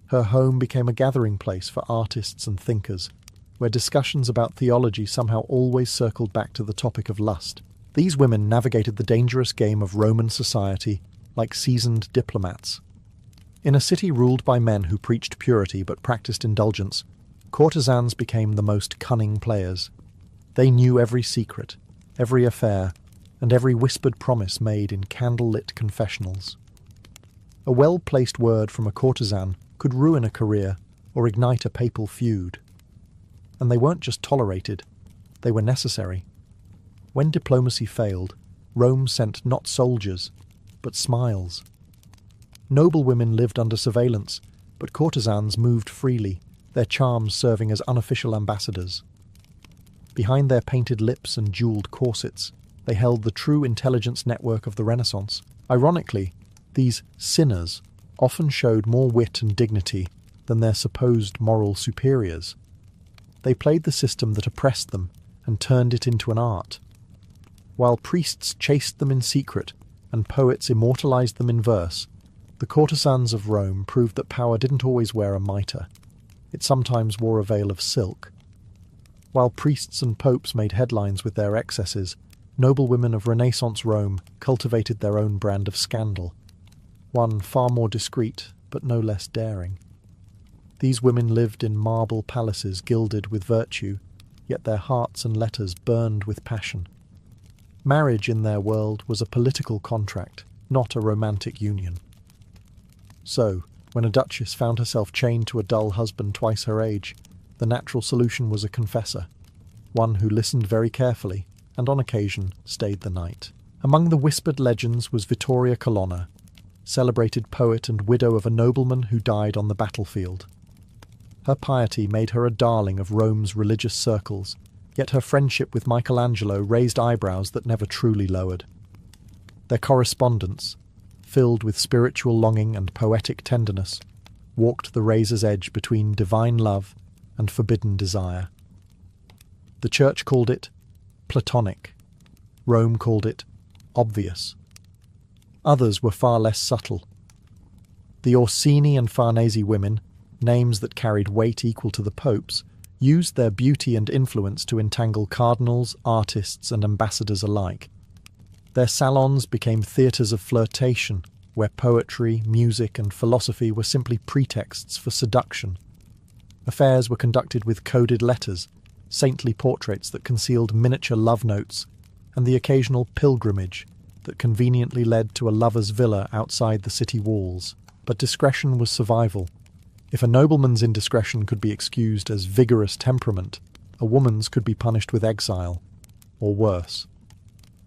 Her home became a gathering place for artists and thinkers, where discussions about theology somehow always circled back to the topic of lust. These women navigated the dangerous game of Roman society like seasoned diplomats. In a city ruled by men who preached purity but practiced indulgence, courtesans became the most cunning players. They knew every secret, every affair, and every whispered promise made in candle-lit confessionals. A well-placed word from a courtesan could ruin a career or ignite a papal feud. And they weren't just tolerated, they were necessary. When diplomacy failed, Rome sent not soldiers, but smiles. Noblewomen lived under surveillance, but courtesans moved freely, their charms serving as unofficial ambassadors. Behind their painted lips and jewelled corsets, they held the true intelligence network of the Renaissance. Ironically, these sinners often showed more wit and dignity than their supposed moral superiors. They played the system that oppressed them and turned it into an art. While priests chased them in secret and poets immortalized them in verse, the courtesans of Rome proved that power didn't always wear a mitre. It sometimes wore a veil of silk. While priests and popes made headlines with their excesses, noblewomen of Renaissance Rome cultivated their own brand of scandal, one far more discreet but no less daring. These women lived in marble palaces gilded with virtue, yet their hearts and letters burned with passion. Marriage in their world was a political contract, not a romantic union. So, When a duchess found herself chained to a dull husband twice her age, the natural solution was a confessor, one who listened very carefully and on occasion stayed the night. Among the whispered legends was Vittoria Colonna, celebrated poet and widow of a nobleman who died on the battlefield. Her piety made her a darling of Rome's religious circles, yet her friendship with Michelangelo raised eyebrows that never truly lowered. Their correspondence, filled with spiritual longing and poetic tenderness, walked the razor's edge between divine love and forbidden desire. The Church called it Platonic. Rome called it obvious. Others were far less subtle. The Orsini and Farnese women, names that carried weight equal to the popes, used their beauty and influence to entangle cardinals, artists, and ambassadors alike. Their salons became theatres of flirtation, where poetry, music, and philosophy were simply pretexts for seduction. Affairs were conducted with coded letters, saintly portraits that concealed miniature love notes, and the occasional pilgrimage that conveniently led to a lover's villa outside the city walls. But discretion was survival. If a nobleman's indiscretion could be excused as vigorous temperament, a woman's could be punished with exile, or worse.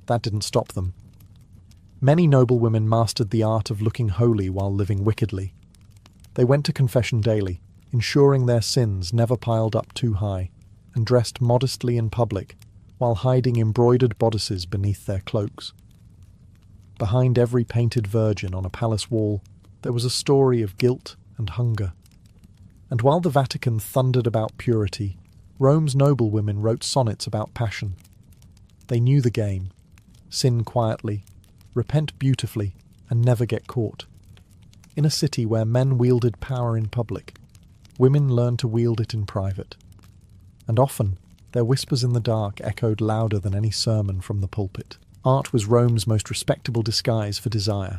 That didn't stop them. Many noblewomen mastered the art of looking holy while living wickedly. They went to confession daily, ensuring their sins never piled up too high, and dressed modestly in public, while hiding embroidered bodices beneath their cloaks. Behind every painted virgin on a palace wall, there was a story of guilt and hunger. And while the Vatican thundered about purity, Rome's noblewomen wrote sonnets about passion. They knew the game: sin quietly, repent beautifully, and never get caught. In a city where men wielded power in public, women learned to wield it in private. And often, their whispers in the dark echoed louder than any sermon from the pulpit. Art was Rome's most respectable disguise for desire.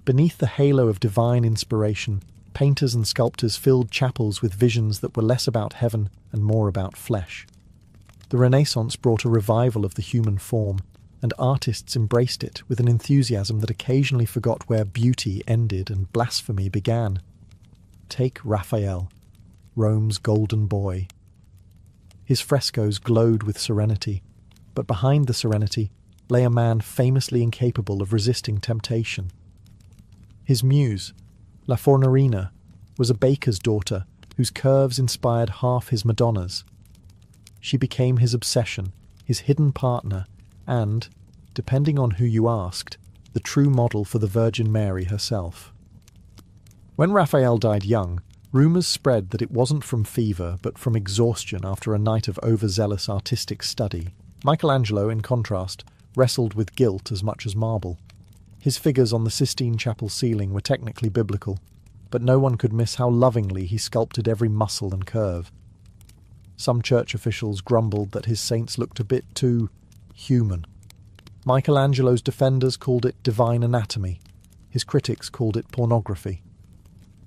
Beneath the halo of divine inspiration, painters and sculptors filled chapels with visions that were less about heaven and more about flesh. The Renaissance brought a revival of the human form, and artists embraced it with an enthusiasm that occasionally forgot where beauty ended and blasphemy began. Take Raphael, Rome's golden boy. His frescoes glowed with serenity, but behind the serenity lay a man famously incapable of resisting temptation. His muse, La Fornarina, was a baker's daughter whose curves inspired half his Madonnas. She became his obsession, his hidden partner, and, depending on who you asked, the true model for the Virgin Mary herself. When Raphael died young, rumours spread that it wasn't from fever but from exhaustion after a night of overzealous artistic study. Michelangelo, in contrast, wrestled with guilt as much as marble. His figures on the Sistine Chapel ceiling were technically biblical, but no one could miss how lovingly he sculpted every muscle and curve. Some church officials grumbled that his saints looked a bit too human. Michelangelo's defenders called it divine anatomy. His critics called it pornography.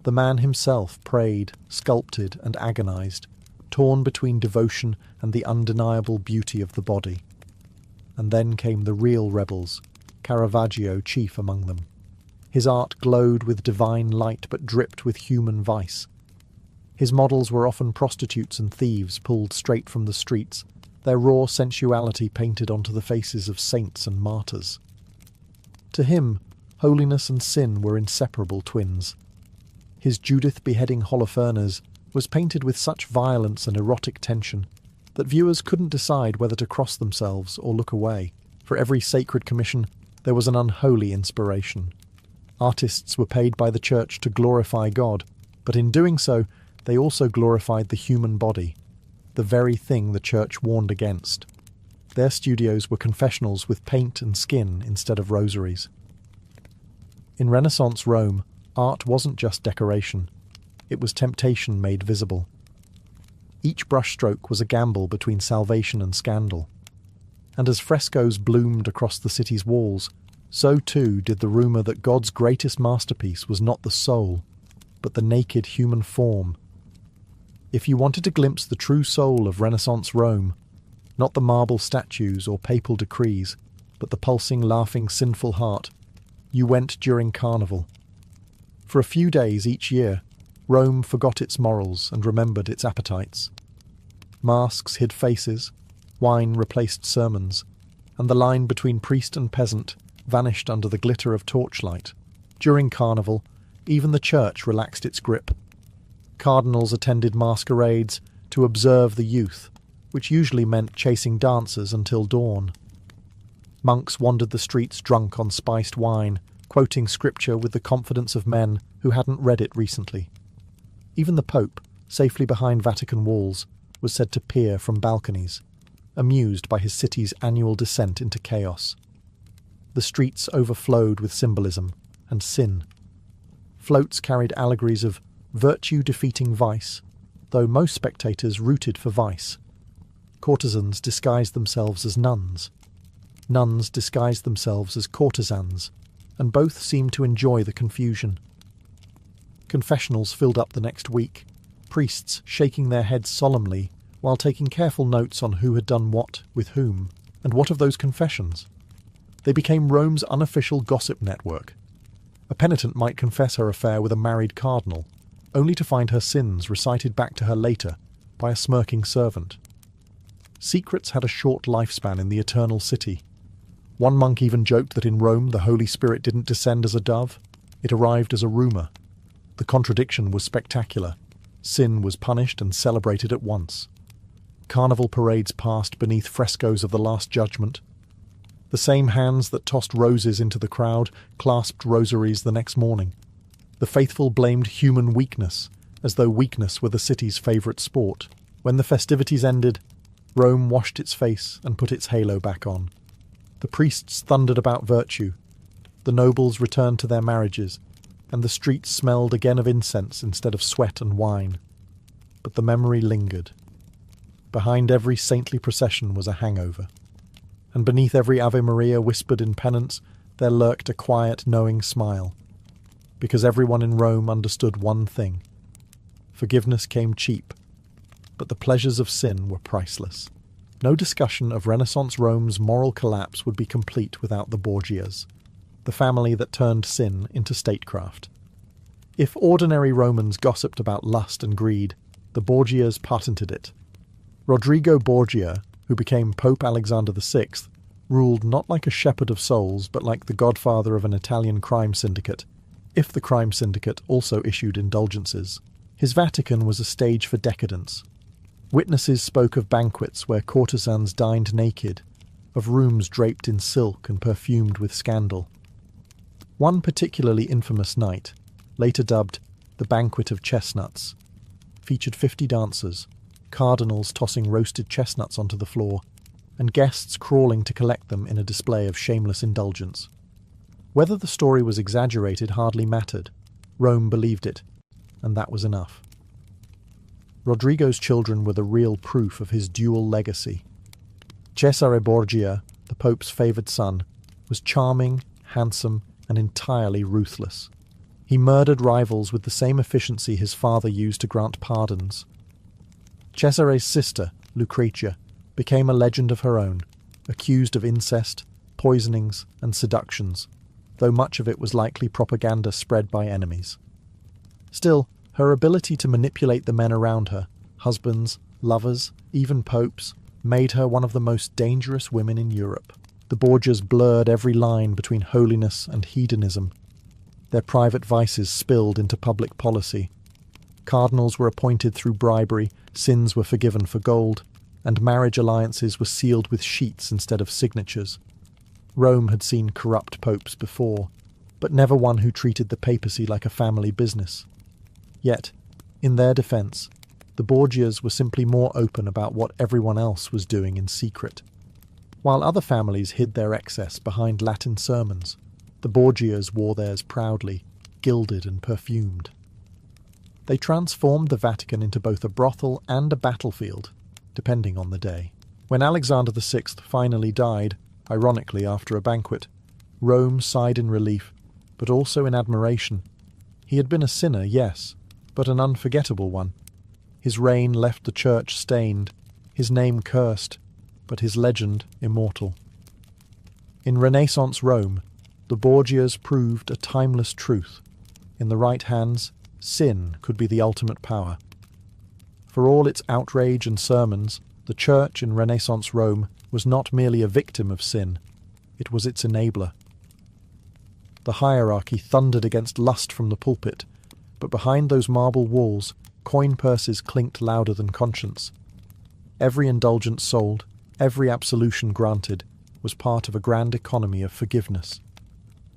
The man himself prayed, sculpted, and agonized, torn between devotion and the undeniable beauty of the body. And then came the real rebels, Caravaggio chief among them. His art glowed with divine light but dripped with human vice. His models were often prostitutes and thieves pulled straight from the streets, their raw sensuality painted onto the faces of saints and martyrs. To him, holiness and sin were inseparable twins. His Judith beheading Holofernes was painted with such violence and erotic tension that viewers couldn't decide whether to cross themselves or look away. For every sacred commission, there was an unholy inspiration. Artists were paid by the church to glorify God, but in doing so, they also glorified the human body, the very thing the church warned against. Their studios were confessionals with paint and skin instead of rosaries. In Renaissance Rome, art wasn't just decoration. It was temptation made visible. Each brushstroke was a gamble between salvation and scandal. And as frescoes bloomed across the city's walls, so too did the rumour that God's greatest masterpiece was not the soul, but the naked human form. If you wanted to glimpse the true soul of Renaissance Rome, not the marble statues or papal decrees, but the pulsing, laughing, sinful heart, you went during Carnival. For a few days each year, Rome forgot its morals and remembered its appetites. Masks hid faces, wine replaced sermons, and the line between priest and peasant vanished under the glitter of torchlight. During Carnival, even the church relaxed its grip. Cardinals attended masquerades to observe the youth, which usually meant chasing dancers until dawn. Monks wandered the streets drunk on spiced wine, quoting scripture with the confidence of men who hadn't read it recently. Even the Pope, safely behind Vatican walls, was said to peer from balconies, amused by his city's annual descent into chaos. The streets overflowed with symbolism and sin. Floats carried allegories of virtue defeating vice, though most spectators rooted for vice. Courtesans disguised themselves as nuns. Nuns disguised themselves as courtesans, and both seemed to enjoy the confusion. Confessionals filled up the next week, priests shaking their heads solemnly while taking careful notes on who had done what with whom, and what of those confessions. They became Rome's unofficial gossip network. A penitent might confess her affair with a married cardinal, only to find her sins recited back to her later by a smirking servant. Secrets had a short lifespan in the Eternal City. One monk even joked that in Rome the Holy Spirit didn't descend as a dove, it arrived as a rumour. The contradiction was spectacular. Sin was punished and celebrated at once. Carnival parades passed beneath frescoes of the Last Judgment. The same hands that tossed roses into the crowd clasped rosaries the next morning. The faithful blamed human weakness, as though weakness were the city's favourite sport. When the festivities ended, Rome washed its face and put its halo back on. The priests thundered about virtue. The nobles returned to their marriages, and the streets smelled again of incense instead of sweat and wine. But the memory lingered. Behind every saintly procession was a hangover, and beneath every Ave Maria whispered in penance there lurked a quiet, knowing smile, because everyone in Rome understood one thing. Forgiveness came cheap, but the pleasures of sin were priceless. No discussion of Renaissance Rome's moral collapse would be complete without the Borgias, the family that turned sin into statecraft. If ordinary Romans gossiped about lust and greed, the Borgias patented it. Rodrigo Borgia, who became Pope Alexander VI, ruled not like a shepherd of souls but like the godfather of an Italian crime syndicate, if the crime syndicate also issued indulgences. His Vatican was a stage for decadence. Witnesses spoke of banquets where courtesans dined naked, of rooms draped in silk and perfumed with scandal. One particularly infamous night, later dubbed the Banquet of Chestnuts, featured 50 dancers, cardinals tossing roasted chestnuts onto the floor, and guests crawling to collect them in a display of shameless indulgence. Whether the story was exaggerated hardly mattered. Rome believed it, and that was enough. Rodrigo's children were the real proof of his dual legacy. Cesare Borgia, the Pope's favoured son, was charming, handsome, and entirely ruthless. He murdered rivals with the same efficiency his father used to grant pardons. Cesare's sister, Lucretia, became a legend of her own, accused of incest, poisonings, and seductions, though much of it was likely propaganda spread by enemies. Still, her ability to manipulate the men around her, husbands, lovers, even popes, made her one of the most dangerous women in Europe. The Borgias blurred every line between holiness and hedonism. Their private vices spilled into public policy. Cardinals were appointed through bribery, sins were forgiven for gold, and marriage alliances were sealed with sheets instead of signatures. Rome had seen corrupt popes before, but never one who treated the papacy like a family business. Yet, in their defence, the Borgias were simply more open about what everyone else was doing in secret. While other families hid their excess behind Latin sermons, the Borgias wore theirs proudly, gilded and perfumed. They transformed the Vatican into both a brothel and a battlefield, depending on the day. When Alexander VI finally died, ironically after a banquet, Rome sighed in relief, but also in admiration. He had been a sinner, yes, but an unforgettable one. His reign left the church stained, his name cursed, but his legend immortal. In Renaissance Rome, the Borgias proved a timeless truth. In the right hands, sin could be the ultimate power. For all its outrage and sermons, the Church in Renaissance Rome was not merely a victim of sin, it was its enabler. The hierarchy thundered against lust from the pulpit, but behind those marble walls, coin purses clinked louder than conscience. Every indulgence sold, every absolution granted, was part of a grand economy of forgiveness.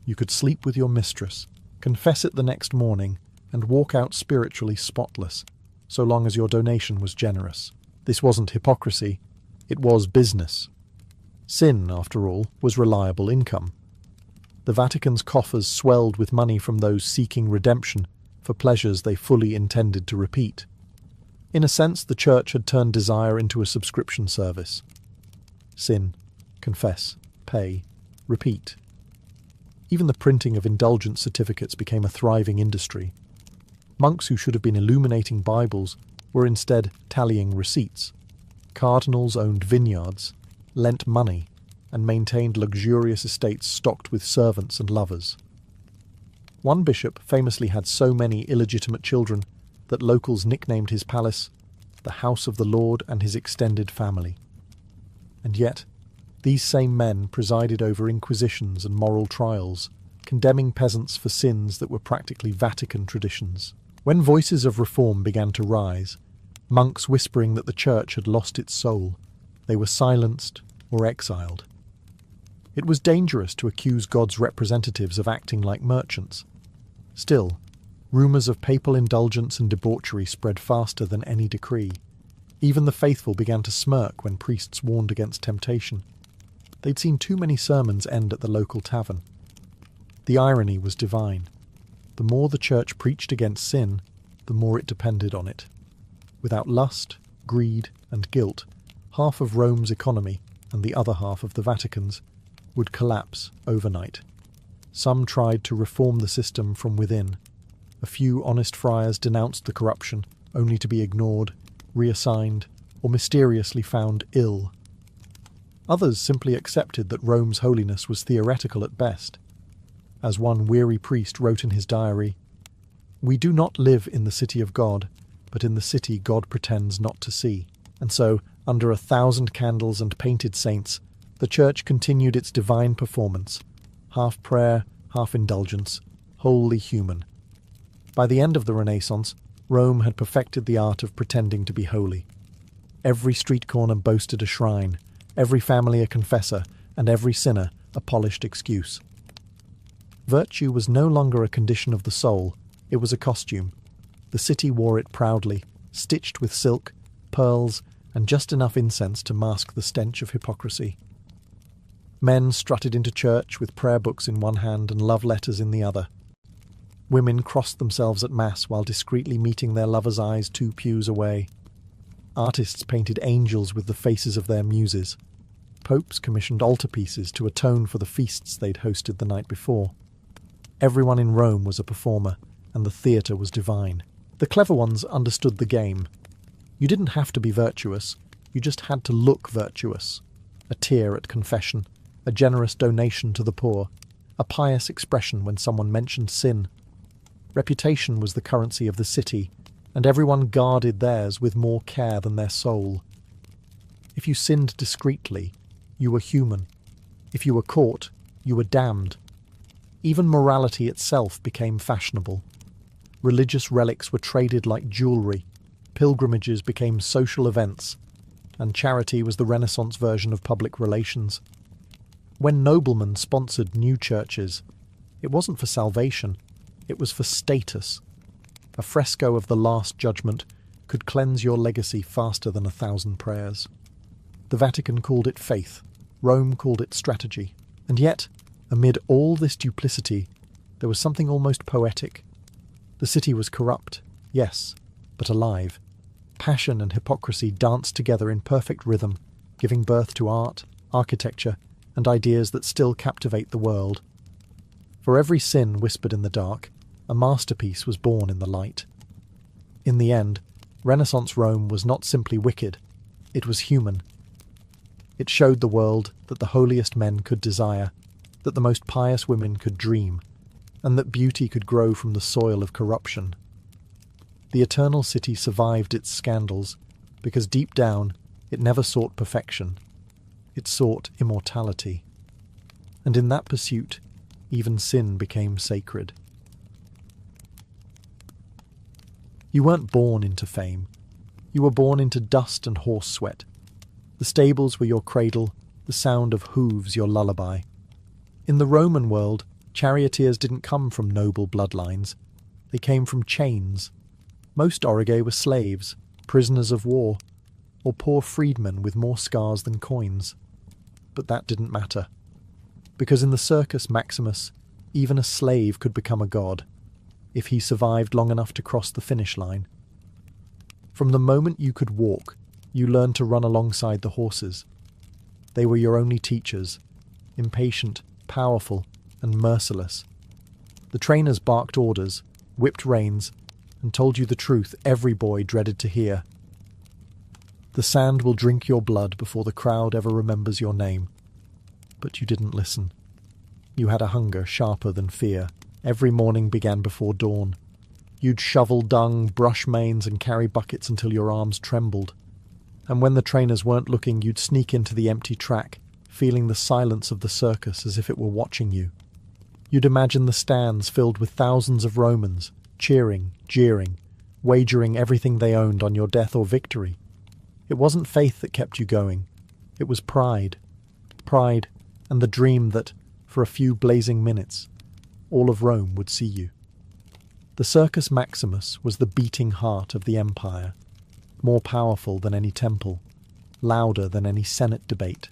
You could sleep with your mistress, confess it the next morning, and walk out spiritually spotless, so long as your donation was generous. This wasn't hypocrisy, it was business. Sin, after all, was reliable income. The Vatican's coffers swelled with money from those seeking redemption for pleasures they fully intended to repeat. In a sense, the Church had turned desire into a subscription service. Sin, confess, pay, repeat. Even the printing of indulgence certificates became a thriving industry. Monks who should have been illuminating Bibles were instead tallying receipts. Cardinals owned vineyards, lent money, and maintained luxurious estates stocked with servants and lovers. One bishop famously had so many illegitimate children that locals nicknamed his palace the House of the Lord and his extended family. And yet, these same men presided over inquisitions and moral trials, condemning peasants for sins that were practically Vatican traditions. When voices of reform began to rise, monks whispering that the Church had lost its soul, they were silenced or exiled. It was dangerous to accuse God's representatives of acting like merchants. Still, rumours of papal indulgence and debauchery spread faster than any decree. Even the faithful began to smirk when priests warned against temptation. They'd seen too many sermons end at the local tavern. The irony was divine. The more the Church preached against sin, the more it depended on it. Without lust, greed, and guilt, half of Rome's economy, and the other half of the Vatican's, would collapse overnight. Some tried to reform the system from within. A few honest friars denounced the corruption, only to be ignored, reassigned, or mysteriously found ill. Others simply accepted that Rome's holiness was theoretical at best. As one weary priest wrote in his diary, "We do not live in the city of God, but in the city God pretends not to see." And so, under 1,000 candles and painted saints, the Church continued its divine performance, half prayer, half indulgence, wholly human. By the end of the Renaissance, Rome had perfected the art of pretending to be holy. Every street corner boasted a shrine, every family a confessor, and every sinner a polished excuse. Virtue was no longer a condition of the soul, it was a costume. The city wore it proudly, stitched with silk, pearls, and just enough incense to mask the stench of hypocrisy. Men strutted into church with prayer books in one hand and love letters in the other. Women crossed themselves at Mass while discreetly meeting their lovers' eyes 2 pews away. Artists painted angels with the faces of their muses. Popes commissioned altarpieces to atone for the feasts they'd hosted the night before. Everyone in Rome was a performer, and the theatre was divine. The clever ones understood the game. You didn't have to be virtuous, you just had to look virtuous. A tear at confession, a generous donation to the poor, a pious expression when someone mentioned sin. Reputation was the currency of the city, and everyone guarded theirs with more care than their soul. If you sinned discreetly, you were human. If you were caught, you were damned. Even morality itself became fashionable. Religious relics were traded like jewellery, pilgrimages became social events, and charity was the Renaissance version of public relations. When noblemen sponsored new churches, it wasn't for salvation, it was for status. A fresco of the Last Judgment could cleanse your legacy faster than 1,000 prayers. The Vatican called it faith, Rome called it strategy. And yet, amid all this duplicity, there was something almost poetic. The city was corrupt, yes, but alive. Passion and hypocrisy danced together in perfect rhythm, giving birth to art, architecture, and ideas that still captivate the world. For every sin whispered in the dark, a masterpiece was born in the light. In the end, Renaissance Rome was not simply wicked, it was human. It showed the world that the holiest men could desire, that the most pious women could dream, and that beauty could grow from the soil of corruption. The Eternal City survived its scandals because deep down it never sought perfection. It sought immortality. And in that pursuit, even sin became sacred. You weren't born into fame. You were born into dust and horse sweat. The stables were your cradle, the sound of hooves your lullaby. In the Roman world, charioteers didn't come from noble bloodlines. They came from chains. Most aurigae were slaves, prisoners of war, or poor freedmen with more scars than coins. But that didn't matter. Because in the Circus Maximus, even a slave could become a god, if he survived long enough to cross the finish line. From the moment you could walk, you learned to run alongside the horses. They were your only teachers, impatient, powerful, and merciless. The trainers barked orders, whipped reins, and told you the truth every boy dreaded to hear. The sand will drink your blood before the crowd ever remembers your name. But you didn't listen. You had a hunger sharper than fear. Every morning began before dawn. You'd shovel dung, brush manes, and carry buckets until your arms trembled. And when the trainers weren't looking, you'd sneak into the empty track, feeling the silence of the circus as if it were watching you. You'd imagine the stands filled with thousands of Romans, cheering, jeering, wagering everything they owned on your death or victory. It wasn't faith that kept you going. It was pride. Pride and the dream that, for a few blazing minutes, all of Rome would see you. The Circus Maximus was the beating heart of the empire, more powerful than any temple, louder than any Senate debate.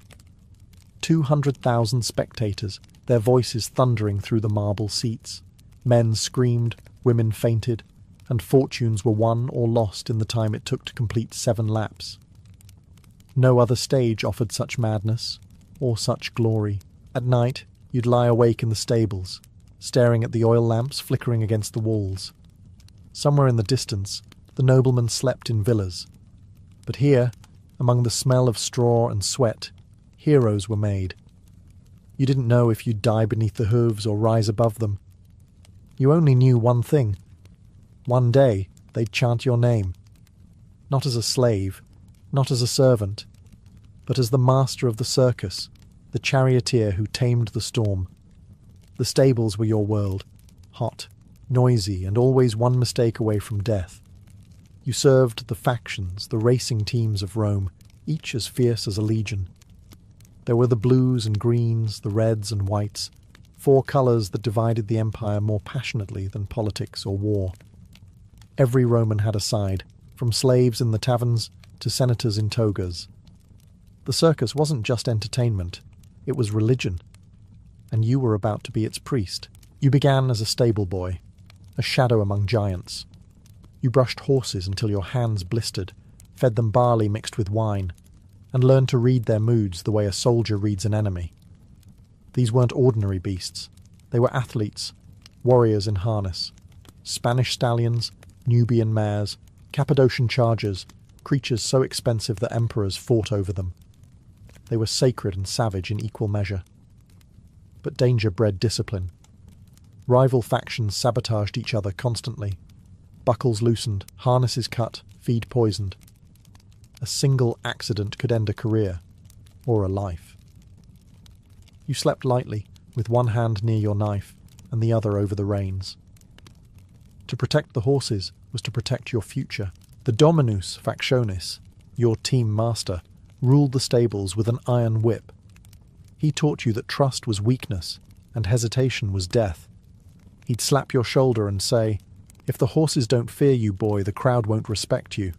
200,000 spectators, their voices thundering through the marble seats. Men screamed, women fainted, and fortunes were won or lost in the time it took to complete 7 laps. No other stage offered such madness, or such glory. At night, you'd lie awake in the stables, staring at the oil lamps flickering against the walls. Somewhere in the distance, the noblemen slept in villas. But here, among the smell of straw and sweat, heroes were made. You didn't know if you'd die beneath the hooves or rise above them. You only knew one thing. One day, they'd chant your name. Not as a slave, not as a servant, but as the master of the circus, the charioteer who tamed the storm. The stables were your world, hot, noisy, and always one mistake away from death. You served the factions, the racing teams of Rome, each as fierce as a legion. There were the blues and greens, the reds and whites, 4 colours that divided the empire more passionately than politics or war. Every Roman had a side, from slaves in the taverns to senators in togas. The circus wasn't just entertainment, it was religion. And you were about to be its priest. You began as a stable boy, a shadow among giants. You brushed horses until your hands blistered, fed them barley mixed with wine, and learned to read their moods the way a soldier reads an enemy. These weren't ordinary beasts. They were athletes, warriors in harness, Spanish stallions, Nubian mares, Cappadocian chargers, creatures so expensive that emperors fought over them. They were sacred and savage in equal measure. But danger bred discipline. Rival factions sabotaged each other constantly. Buckles loosened, harnesses cut, feed poisoned. A single accident could end a career, or a life. You slept lightly, with one hand near your knife and the other over the reins. To protect the horses was to protect your future. The Dominus Factionis, your team master, ruled the stables with an iron whip. He taught you that trust was weakness and hesitation was death. He'd slap your shoulder and say, "If the horses don't fear you, boy, the crowd won't respect you."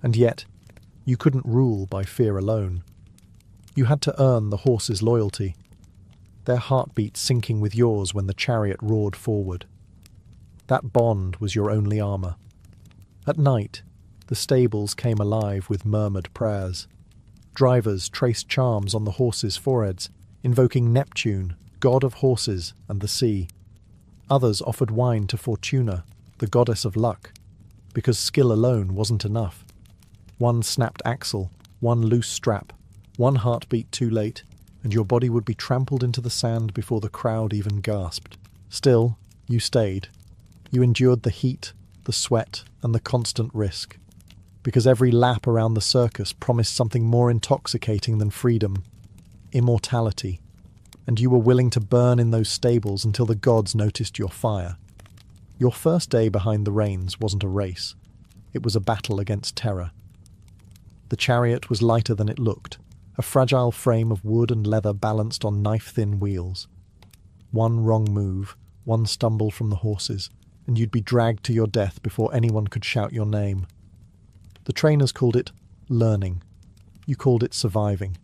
And yet, you couldn't rule by fear alone. You had to earn the horses' loyalty, their heartbeats syncing with yours when the chariot roared forward. That bond was your only armour. At night, the stables came alive with murmured prayers. Drivers traced charms on the horses' foreheads, invoking Neptune, god of horses and the sea. Others offered wine to Fortuna, the goddess of luck, because skill alone wasn't enough. One snapped axle, one loose strap, one heartbeat too late, and your body would be trampled into the sand before the crowd even gasped. Still, you stayed. You endured the heat, the sweat, and the constant risk. Because every lap around the circus promised something more intoxicating than freedom, immortality, and you were willing to burn in those stables until the gods noticed your fire. Your first day behind the reins wasn't a race. It was a battle against terror. The chariot was lighter than it looked, a fragile frame of wood and leather balanced on knife-thin wheels. One wrong move, one stumble from the horses, and you'd be dragged to your death before anyone could shout your name. The trainers called it learning. You called it surviving.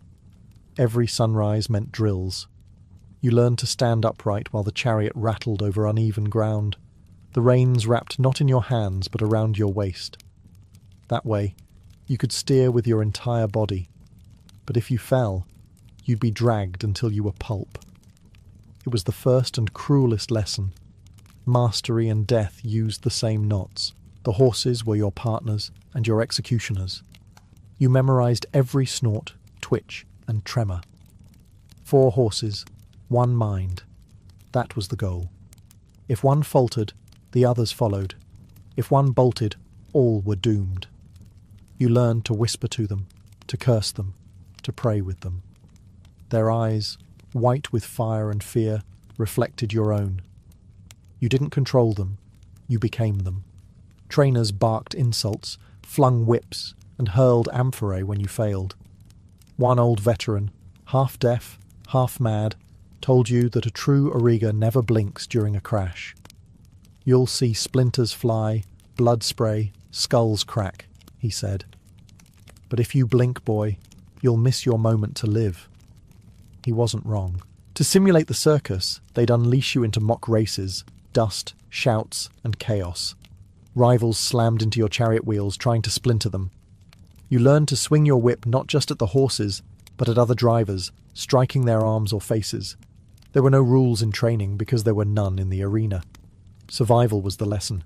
Every sunrise meant drills. You learned to stand upright while the chariot rattled over uneven ground, the reins wrapped not in your hands but around your waist. That way, you could steer with your entire body. But if you fell, you'd be dragged until you were pulp. It was the first and cruelest lesson. Mastery and death used the same knots. The horses were your partners and your executioners. You memorized every snort, twitch, and tremor. 4 horses, 1 mind. That was the goal. If one faltered, the others followed. If one bolted, all were doomed. You learned to whisper to them, to curse them, to pray with them. Their eyes, white with fire and fear, reflected your own. You didn't control them, you became them. Trainers barked insults, flung whips, and hurled amphorae when you failed. One old veteran, half deaf, half mad, told you that a true Auriga never blinks during a crash. You'll see splinters fly, blood spray, skulls crack, he said. But if you blink, boy, you'll miss your moment to live. He wasn't wrong. To simulate the circus, they'd unleash you into mock races, dust, shouts, and chaos. Rivals slammed into your chariot wheels, trying to splinter them. You learned to swing your whip not just at the horses, but at other drivers, striking their arms or faces. There were no rules in training because there were none in the arena. Survival was the lesson.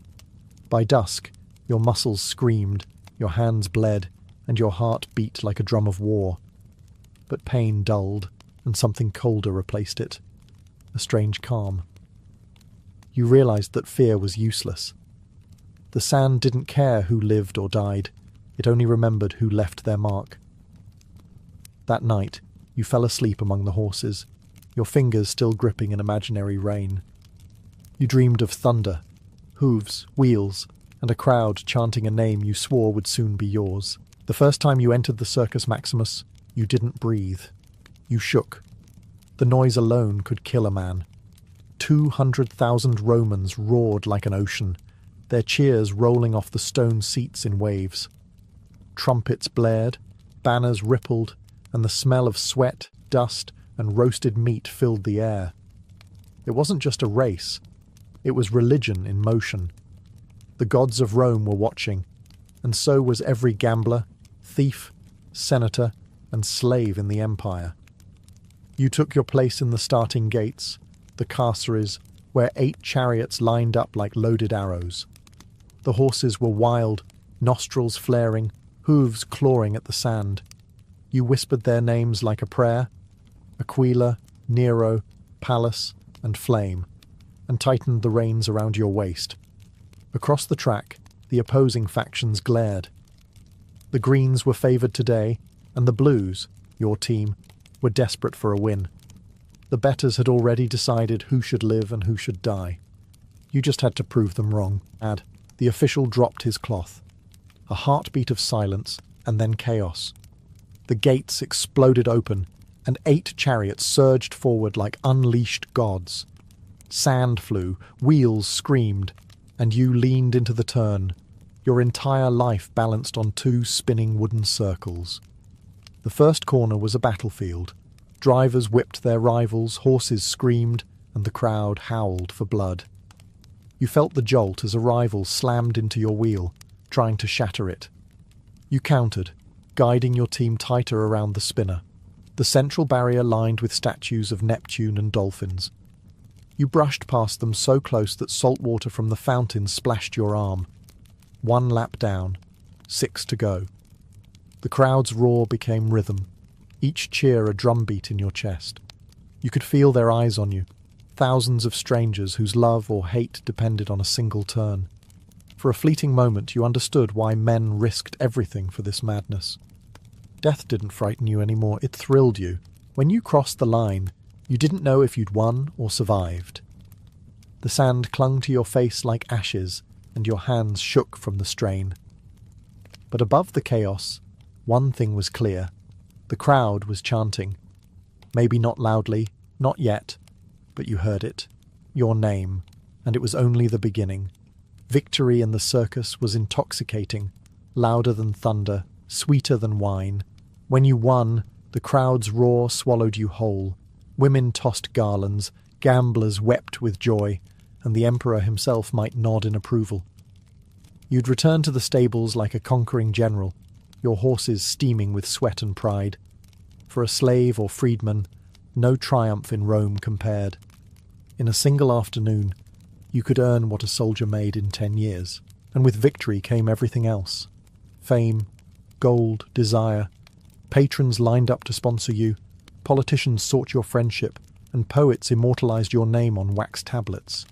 By dusk, your muscles screamed, your hands bled, and your heart beat like a drum of war. But pain dulled, and something colder replaced it. A strange calm. You realized that fear was useless. The sand didn't care who lived or died. It only remembered who left their mark. That night, you fell asleep among the horses, your fingers still gripping an imaginary rein. You dreamed of thunder, hooves, wheels, and a crowd chanting a name you swore would soon be yours. The first time you entered the Circus Maximus, you didn't breathe. You shook. The noise alone could kill a man. 200,000 Romans roared like an ocean, their cheers rolling off the stone seats in waves. Trumpets blared, banners rippled, and the smell of sweat, dust, and roasted meat filled the air. It wasn't just a race. It was religion in motion. The gods of Rome were watching, and so was every gambler, thief, senator, and slave in the empire. You took your place in the starting gates, the carceres, where 8 chariots lined up like loaded arrows. The horses were wild, nostrils flaring, hooves clawing at the sand. You whispered their names like a prayer: Aquila, Nero, Pallas, and Flame, and tightened the reins around your waist. Across the track, the opposing factions glared. The Greens were favoured today, and the Blues, your team, were desperate for a win. The betters had already decided who should live and who should die. You just had to prove them wrong. The official dropped his cloth. A heartbeat of silence, and then chaos. The gates exploded open, and 8 chariots surged forward like unleashed gods. Sand flew, wheels screamed, and you leaned into the turn, your entire life balanced on 2 spinning wooden circles. The first corner was a battlefield. Drivers whipped their rivals, horses screamed, and the crowd howled for blood. You felt the jolt as a rival slammed into your wheel, trying to shatter it. You countered, guiding your team tighter around the spinner, the central barrier lined with statues of Neptune and dolphins. You brushed past them so close that salt water from the fountain splashed your arm. 1 lap down, 6 to go. The crowd's roar became rhythm, each cheer a drumbeat in your chest. You could feel their eyes on you, thousands of strangers whose love or hate depended on a single turn. For a fleeting moment you understood why men risked everything for this madness. Death didn't frighten you anymore, it thrilled you. When you crossed the line, you didn't know if you'd won or survived. The sand clung to your face like ashes, and your hands shook from the strain. But above the chaos, one thing was clear. The crowd was chanting. Maybe not loudly, not yet, but you heard it. Your name, and it was only the beginning. Victory in the circus was intoxicating, louder than thunder, sweeter than wine. When you won, the crowd's roar swallowed you whole. Women tossed garlands, gamblers wept with joy, and the emperor himself might nod in approval. You'd return to the stables like a conquering general, your horses steaming with sweat and pride. For a slave or freedman, no triumph in Rome compared. In a single afternoon, you could earn what a soldier made in 10 years, and with victory came everything else. Fame, gold, desire. Patrons lined up to sponsor you, politicians sought your friendship, and poets immortalized your name on wax tablets.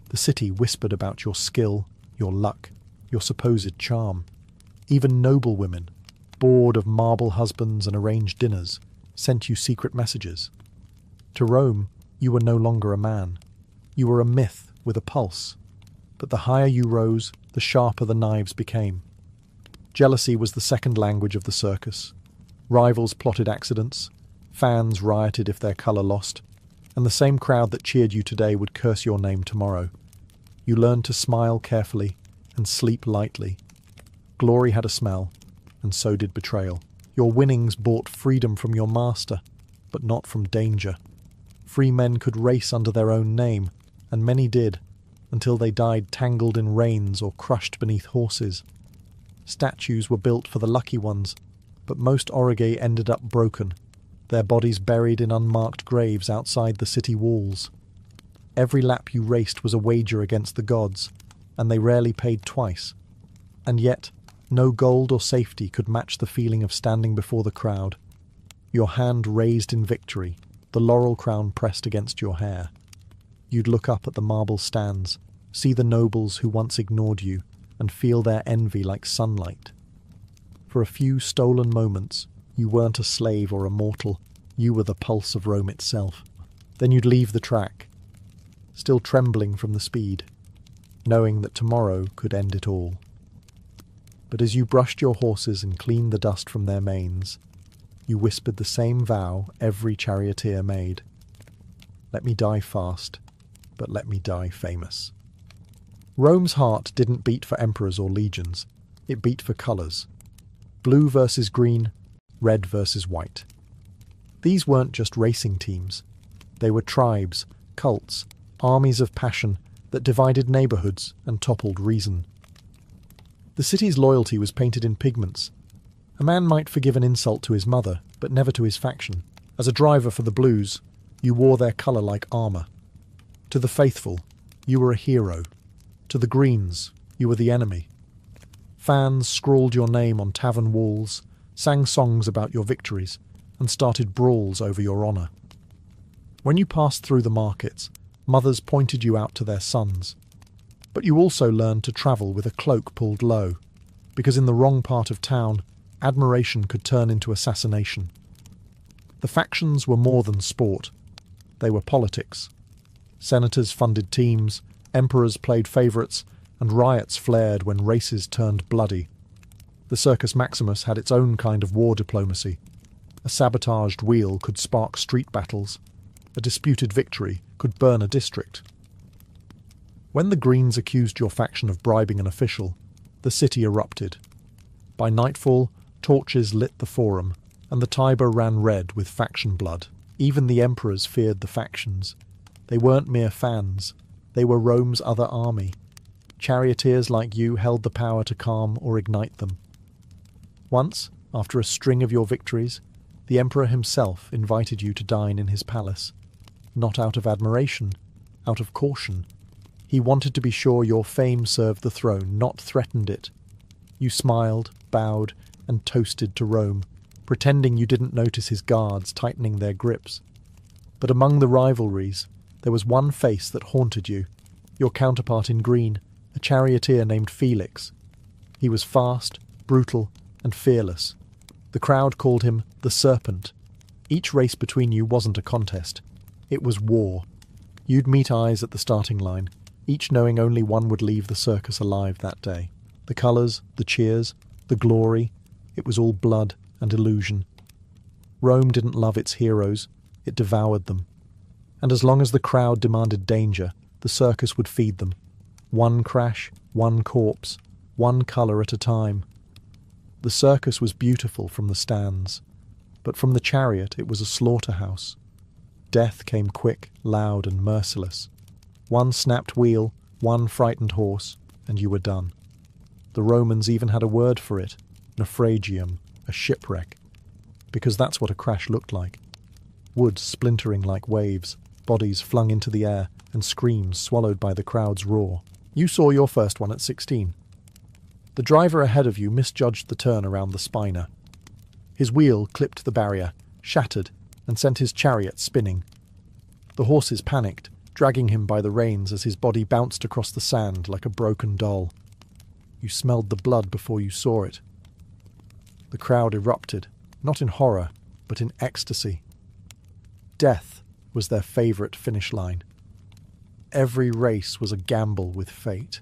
The city whispered about your skill, your luck, your supposed charm. Even noble women, bored of marble husbands and arranged dinners, sent you secret messages. To Rome, you were no longer a man. You were a myth with a pulse. But the higher you rose, the sharper the knives became. Jealousy was the second language of the circus. Rivals plotted accidents, fans rioted if their colour lost, and the same crowd that cheered you today would curse your name tomorrow. You learned to smile carefully and sleep lightly. Glory had a smell, and so did betrayal. Your winnings bought freedom from your master, but not from danger. Free men could race under their own name, and many did, until they died tangled in reins or crushed beneath horses. Statues were built for the lucky ones, but most orage ended up broken, their bodies buried in unmarked graves outside the city walls. Every lap you raced was a wager against the gods, and they rarely paid twice. And yet, no gold or safety could match the feeling of standing before the crowd. Your hand raised in victory, the laurel crown pressed against your hair. You'd look up at the marble stands, see the nobles who once ignored you, and feel their envy like sunlight. For a few stolen moments, you weren't a slave or a mortal, you were the pulse of Rome itself. Then you'd leave the track, still trembling from the speed, knowing that tomorrow could end it all. But as you brushed your horses and cleaned the dust from their manes, you whispered the same vow every charioteer made. Let me die fast, but let me die famous. Rome's heart didn't beat for emperors or legions, it beat for colours. Blue versus green, red versus white. These weren't just racing teams. They were tribes, cults, armies of passion that divided neighbourhoods and toppled reason. The city's loyalty was painted in pigments. A man might forgive an insult to his mother, but never to his faction. As a driver for the Blues, you wore their colour like armour. To the faithful, you were a hero. To the Greens, you were the enemy. Fans scrawled your name on tavern walls, sang songs about your victories, and started brawls over your honour. When you passed through the markets, mothers pointed you out to their sons. But you also learned to travel with a cloak pulled low, because in the wrong part of town, admiration could turn into assassination. The factions were more than sport. They were politics. Senators funded teams, emperors played favourites, and riots flared when races turned bloody. The Circus Maximus had its own kind of war diplomacy. A sabotaged wheel could spark street battles. A disputed victory could burn a district. When the Greens accused your faction of bribing an official, the city erupted. By nightfall, torches lit the forum, and the Tiber ran red with faction blood. Even the emperors feared the factions. They weren't mere fans. They were Rome's other army. Charioteers like you held the power to calm or ignite them. Once, after a string of your victories, the emperor himself invited you to dine in his palace. Not out of admiration, out of caution. He wanted to be sure your fame served the throne, not threatened it. You smiled, bowed, and toasted to Rome, pretending you didn't notice his guards tightening their grips. But among the rivalries, there was one face that haunted you, your counterpart in green, a charioteer named Felix. He was fast, brutal, and fearless. The crowd called him the Serpent. Each race between you wasn't a contest. It was war. You'd meet eyes at the starting line, each knowing only one would leave the circus alive that day. The colours, the cheers, the glory, it was all blood and illusion. Rome didn't love its heroes, it devoured them. And as long as the crowd demanded danger, the circus would feed them. One crash, one corpse, one colour at a time. The circus was beautiful from the stands, but from the chariot it was a slaughterhouse. Death came quick, loud and merciless. One snapped wheel, one frightened horse, and you were done. The Romans even had a word for it, naufragium, a shipwreck, because that's what a crash looked like. Wood splintering like waves, bodies flung into the air, and screams swallowed by the crowd's roar. You saw your first one at 16. The driver ahead of you misjudged the turn around the spiner. His wheel clipped the barrier, shattered, and sent his chariot spinning. The horses panicked, dragging him by the reins as his body bounced across the sand like a broken doll. You smelled the blood before you saw it. The crowd erupted, not in horror, but in ecstasy. Death was their favourite finish line. Every race was a gamble with fate.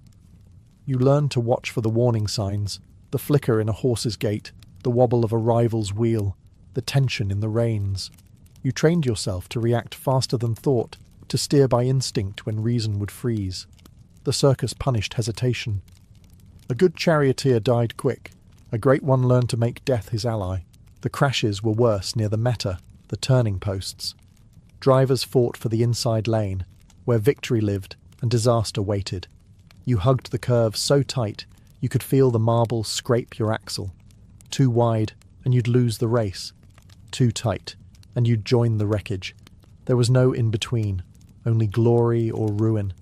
You learned to watch for the warning signs, the flicker in a horse's gait, the wobble of a rival's wheel, the tension in the reins. You trained yourself to react faster than thought, to steer by instinct when reason would freeze. The circus punished hesitation. A good charioteer died quick. A great one learned to make death his ally. The crashes were worse near the meta, the turning posts. Drivers fought for the inside lane, where victory lived and disaster waited. You hugged the curve so tight you could feel the marble scrape your axle. Too wide, and you'd lose the race. Too tight, and you'd join the wreckage. There was no in-between, only glory or ruin.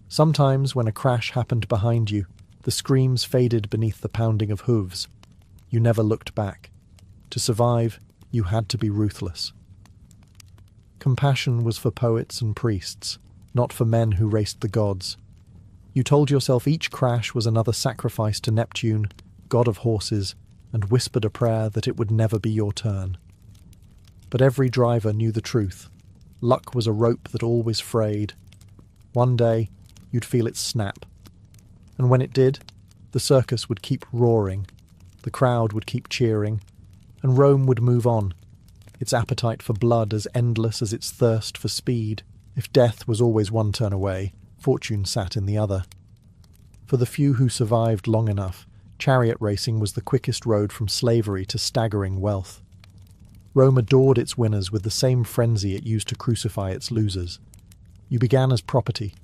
Sometimes, when a crash happened behind you, the screams faded beneath the pounding of hooves. You never looked back. To survive, you had to be ruthless. Compassion was for poets and priests, not for men who raced the gods. You told yourself each crash was another sacrifice to Neptune, god of horses, and whispered a prayer that it would never be your turn. But every driver knew the truth. Luck was a rope that always frayed. One day, you'd feel it snap. And when it did, the circus would keep roaring, the crowd would keep cheering, and Rome would move on, its appetite for blood as endless as its thirst for speed. If death was always one turn away, fortune sat in the other. For the few who survived long enough, chariot racing was the quickest road from slavery to staggering wealth. Rome adored its winners with the same frenzy it used to crucify its losers. You began as property,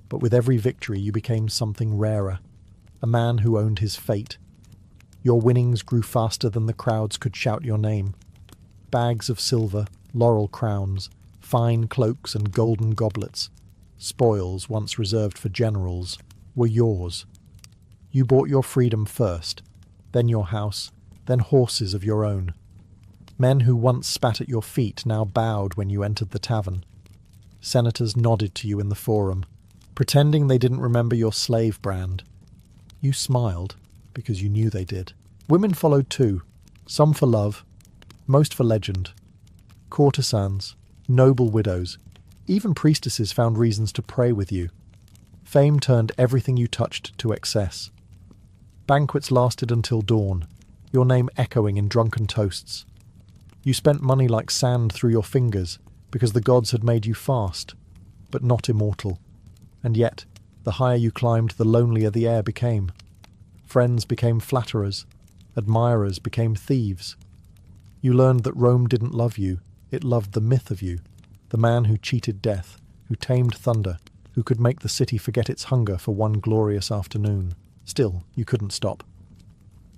but with every victory you became something rarer, a man who owned his fate. Your winnings grew faster than the crowds could shout your name. Bags of silver, laurel crowns, fine cloaks and golden goblets, spoils once reserved for generals, were yours. You bought your freedom first, then your house, then horses of your own. Men who once spat at your feet now bowed when you entered the tavern. Senators nodded to you in the forum, pretending they didn't remember your slave brand. You smiled, because you knew they did. Women followed too, some for love, most for legend. Courtesans, noble widows, even priestesses found reasons to pray with you. Fame turned everything you touched to excess. Banquets lasted until dawn, your name echoing in drunken toasts. You spent money like sand through your fingers because the gods had made you fast, but not immortal. And yet, the higher you climbed, the lonelier the air became. Friends became flatterers, admirers became thieves. You learned that Rome didn't love you, it loved the myth of you, the man who cheated death, who tamed thunder, who could make the city forget its hunger for one glorious afternoon. Still, you couldn't stop.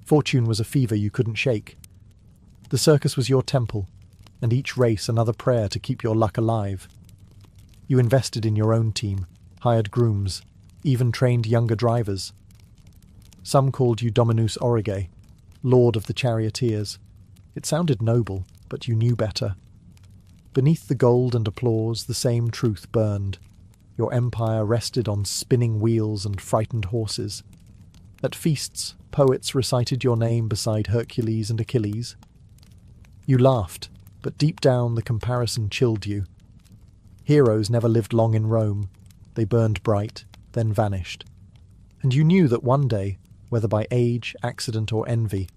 Fortune was a fever you couldn't shake. The circus was your temple, and each race another prayer to keep your luck alive. You invested in your own team, hired grooms, even trained younger drivers. Some called you Dominus Orige, Lord of the Charioteers. It sounded noble, but you knew better. Beneath the gold and applause, the same truth burned. Your empire rested on spinning wheels and frightened horses. At feasts, poets recited your name beside Hercules and Achilles. You laughed, but deep down the comparison chilled you. Heroes never lived long in Rome. They burned bright, then vanished. And you knew that one day, whether by age, accident, or envy,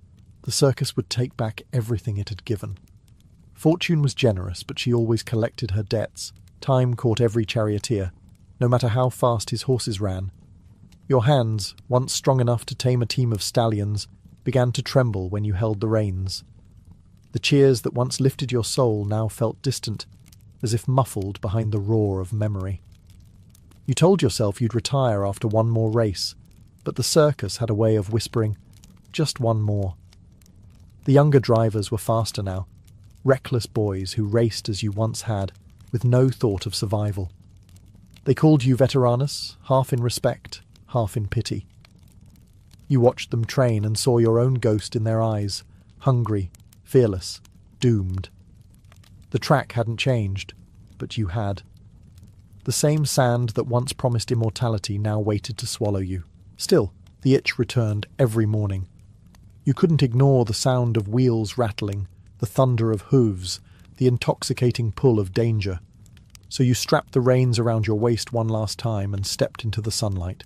the circus would take back everything it had given. Fortune was generous, but she always collected her debts. Time caught every charioteer, no matter how fast his horses ran. Your hands, once strong enough to tame a team of stallions, began to tremble when you held the reins. The cheers that once lifted your soul now felt distant, as if muffled behind the roar of memory. You told yourself you'd retire after one more race, but the circus had a way of whispering, "Just one more." The younger drivers were faster now, reckless boys who raced as you once had, with no thought of survival. They called you veteranus, half in respect, half in pity. You watched them train and saw your own ghost in their eyes, hungry, fearless, doomed. The track hadn't changed, but you had. The same sand that once promised immortality now waited to swallow you. Still, the itch returned every morning. You couldn't ignore the sound of wheels rattling, the thunder of hooves, the intoxicating pull of danger. So you strapped the reins around your waist one last time and stepped into the sunlight.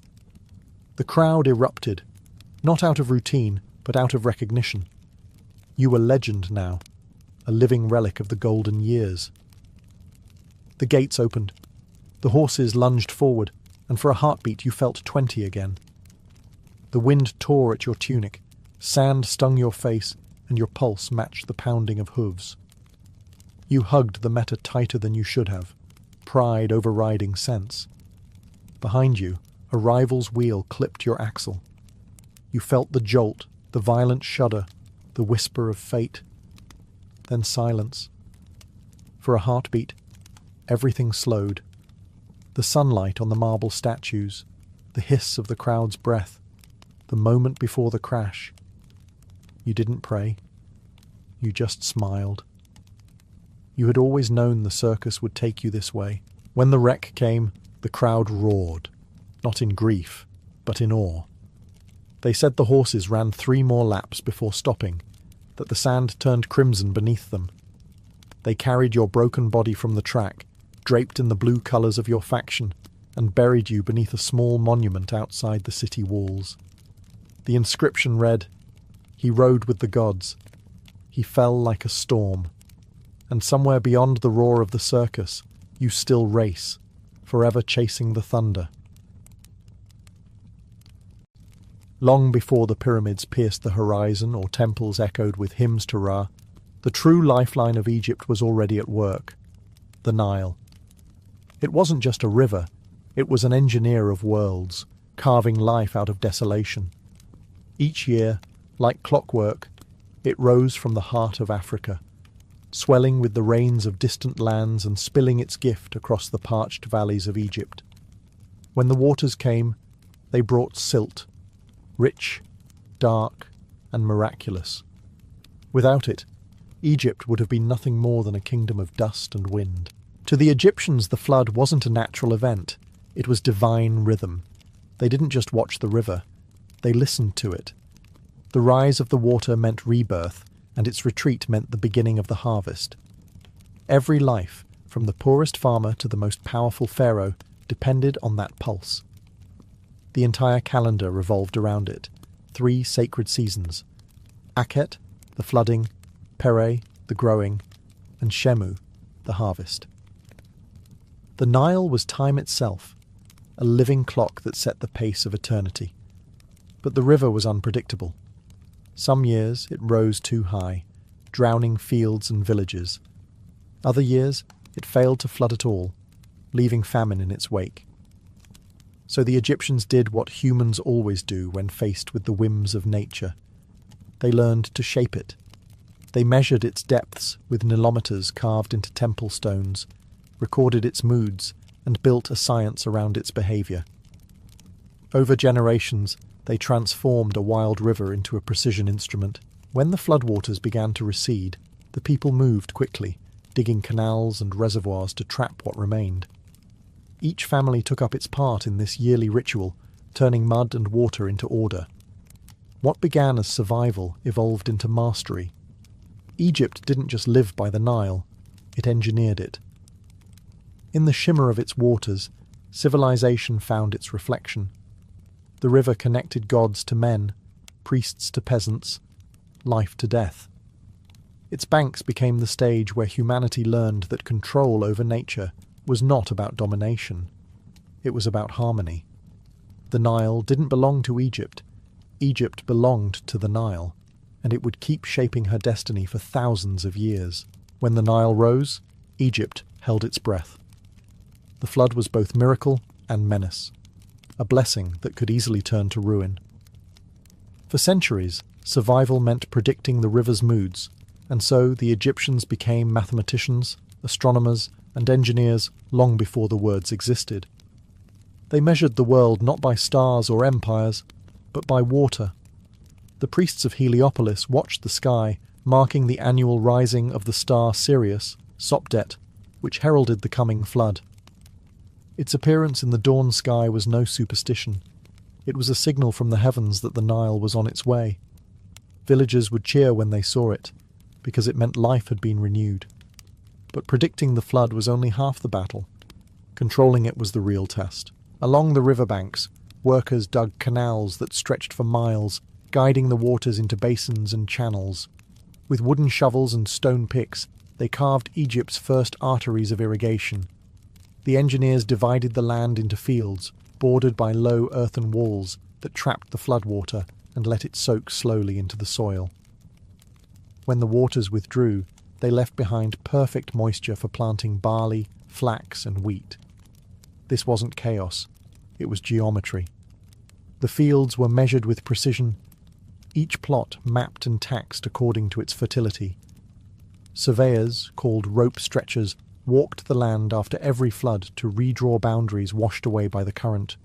The crowd erupted, not out of routine, but out of recognition. You were legend now, a living relic of the golden years. The gates opened. The horses lunged forward, and for a heartbeat you felt 20 again. The wind tore at your tunic, sand stung your face, and your pulse matched the pounding of hooves. You hugged the meta tighter than you should have, pride overriding sense. Behind you, a rival's wheel clipped your axle. You felt the jolt, the violent shudder, the whisper of fate. Then silence. For a heartbeat, everything slowed. The sunlight on the marble statues, the hiss of the crowd's breath, the moment before the crash. You didn't pray. You just smiled. You had always known the circus would take you this way. When the wreck came, the crowd roared, not in grief, but in awe. They said the horses ran 3 more laps before stopping, that the sand turned crimson beneath them. They carried your broken body from the track, draped in the blue colours of your faction, and buried you beneath a small monument outside the city walls. The inscription read, "He rode with the gods. He fell like a storm. And somewhere beyond the roar of the circus, you still race, forever chasing the thunder." Long before the pyramids pierced the horizon or temples echoed with hymns to Ra, the true lifeline of Egypt was already at work, the Nile. It wasn't just a river, it was an engineer of worlds, carving life out of desolation. Each year, like clockwork, it rose from the heart of Africa, swelling with the rains of distant lands and spilling its gift across the parched valleys of Egypt. When the waters came, they brought silt, rich, dark, and miraculous. Without it, Egypt would have been nothing more than a kingdom of dust and wind. To the Egyptians, the flood wasn't a natural event. It was divine rhythm. They didn't just watch the river. They listened to it. The rise of the water meant rebirth, and its retreat meant the beginning of the harvest. Every life, from the poorest farmer to the most powerful pharaoh, depended on that pulse. The entire calendar revolved around it. 3 sacred seasons: Akhet, the flooding; Pere, the growing; and Shemu, the harvest. The Nile was time itself, a living clock that set the pace of eternity. But the river was unpredictable. Some years it rose too high, drowning fields and villages. Other years it failed to flood at all, leaving famine in its wake. So the Egyptians did what humans always do when faced with the whims of nature. They learned to shape it. They measured its depths with nilometers carved into temple stones, recorded its moods, and built a science around its behaviour. Over generations, they transformed a wild river into a precision instrument. When the floodwaters began to recede, the people moved quickly, digging canals and reservoirs to trap what remained. Each family took up its part in this yearly ritual, turning mud and water into order. What began as survival evolved into mastery. Egypt didn't just live by the Nile, it engineered it. In the shimmer of its waters, civilization found its reflection. The river connected gods to men, priests to peasants, life to death. Its banks became the stage where humanity learned that control over nature was not about domination. It was about harmony. The Nile didn't belong to Egypt. Egypt belonged to the Nile, and it would keep shaping her destiny for thousands of years. When the Nile rose, Egypt held its breath. The flood was both miracle and menace, a blessing that could easily turn to ruin. For centuries, survival meant predicting the river's moods, and so the Egyptians became mathematicians, astronomers, and engineers long before the words existed. They measured the world not by stars or empires, but by water. The priests of Heliopolis watched the sky, marking the annual rising of the star Sirius, Sopdet, which heralded the coming flood. Its appearance in the dawn sky was no superstition. It was a signal from the heavens that the Nile was on its way. Villagers would cheer when they saw it, because it meant life had been renewed. But predicting the flood was only half the battle. Controlling it was the real test. Along the riverbanks, workers dug canals that stretched for miles, guiding the waters into basins and channels. With wooden shovels and stone picks, they carved Egypt's first arteries of irrigation. The engineers divided the land into fields, bordered by low earthen walls that trapped the floodwater and let it soak slowly into the soil. When the waters withdrew, they left behind perfect moisture for planting barley, flax, and wheat. This wasn't chaos, it was geometry. The fields were measured with precision, each plot mapped and taxed according to its fertility. Surveyors, called rope stretchers, walked the land after every flood to redraw boundaries washed away by the current.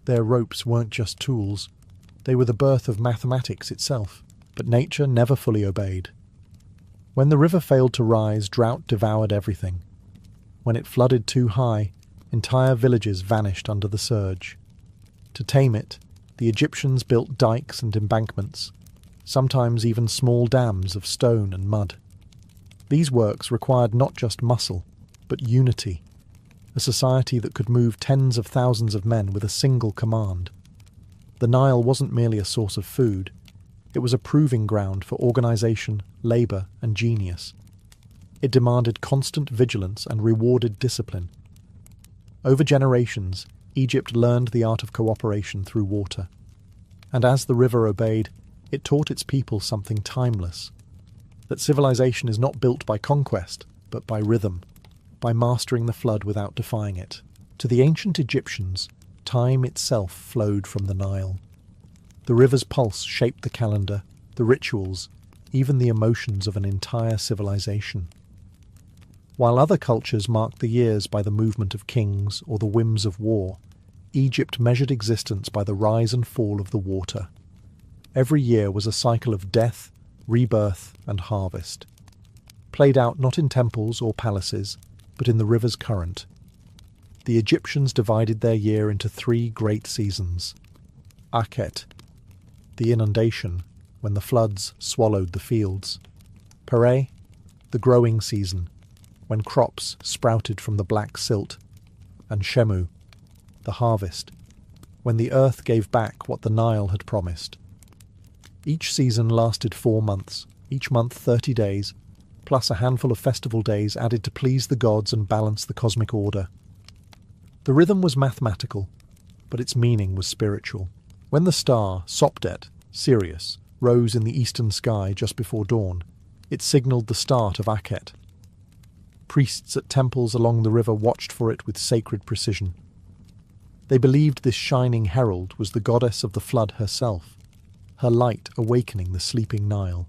Their ropes weren't just tools, they were the birth of mathematics itself, but nature never fully obeyed. When the river failed to rise, drought devoured everything. When it flooded too high, entire villages vanished under the surge. To tame it, the Egyptians built dikes and embankments, sometimes even small dams of stone and mud. These works required not just muscle, but unity, a society that could move tens of thousands of men with a single command. The Nile wasn't merely a source of food, it was a proving ground for organization, labor, and genius. It demanded constant vigilance and rewarded discipline. Over generations, Egypt learned the art of cooperation through water. And as the river obeyed, it taught its people something timeless. That civilization is not built by conquest, but by rhythm, by mastering the flood without defying it. To the ancient Egyptians, time itself flowed from the Nile. The river's pulse shaped the calendar, the rituals, even the emotions of an entire civilization. While other cultures marked the years by the movement of kings or the whims of war, Egypt measured existence by the rise and fall of the water. Every year was a cycle of death, rebirth, and harvest, played out not in temples or palaces, but in the river's current. The Egyptians divided their year into 3 great seasons. Akhet, the inundation, when the floods swallowed the fields. Pere, the growing season, when crops sprouted from the black silt. And Shemu, the harvest, when the earth gave back what the Nile had promised. Each season lasted 4 months, each month 30 days, plus a handful of festival days added to please the gods and balance the cosmic order. The rhythm was mathematical, but its meaning was spiritual. When the star, Sopdet, Sirius, rose in the eastern sky just before dawn, it signalled the start of Akhet. Priests at temples along the river watched for it with sacred precision. They believed this shining herald was the goddess of the flood herself, her light awakening the sleeping Nile.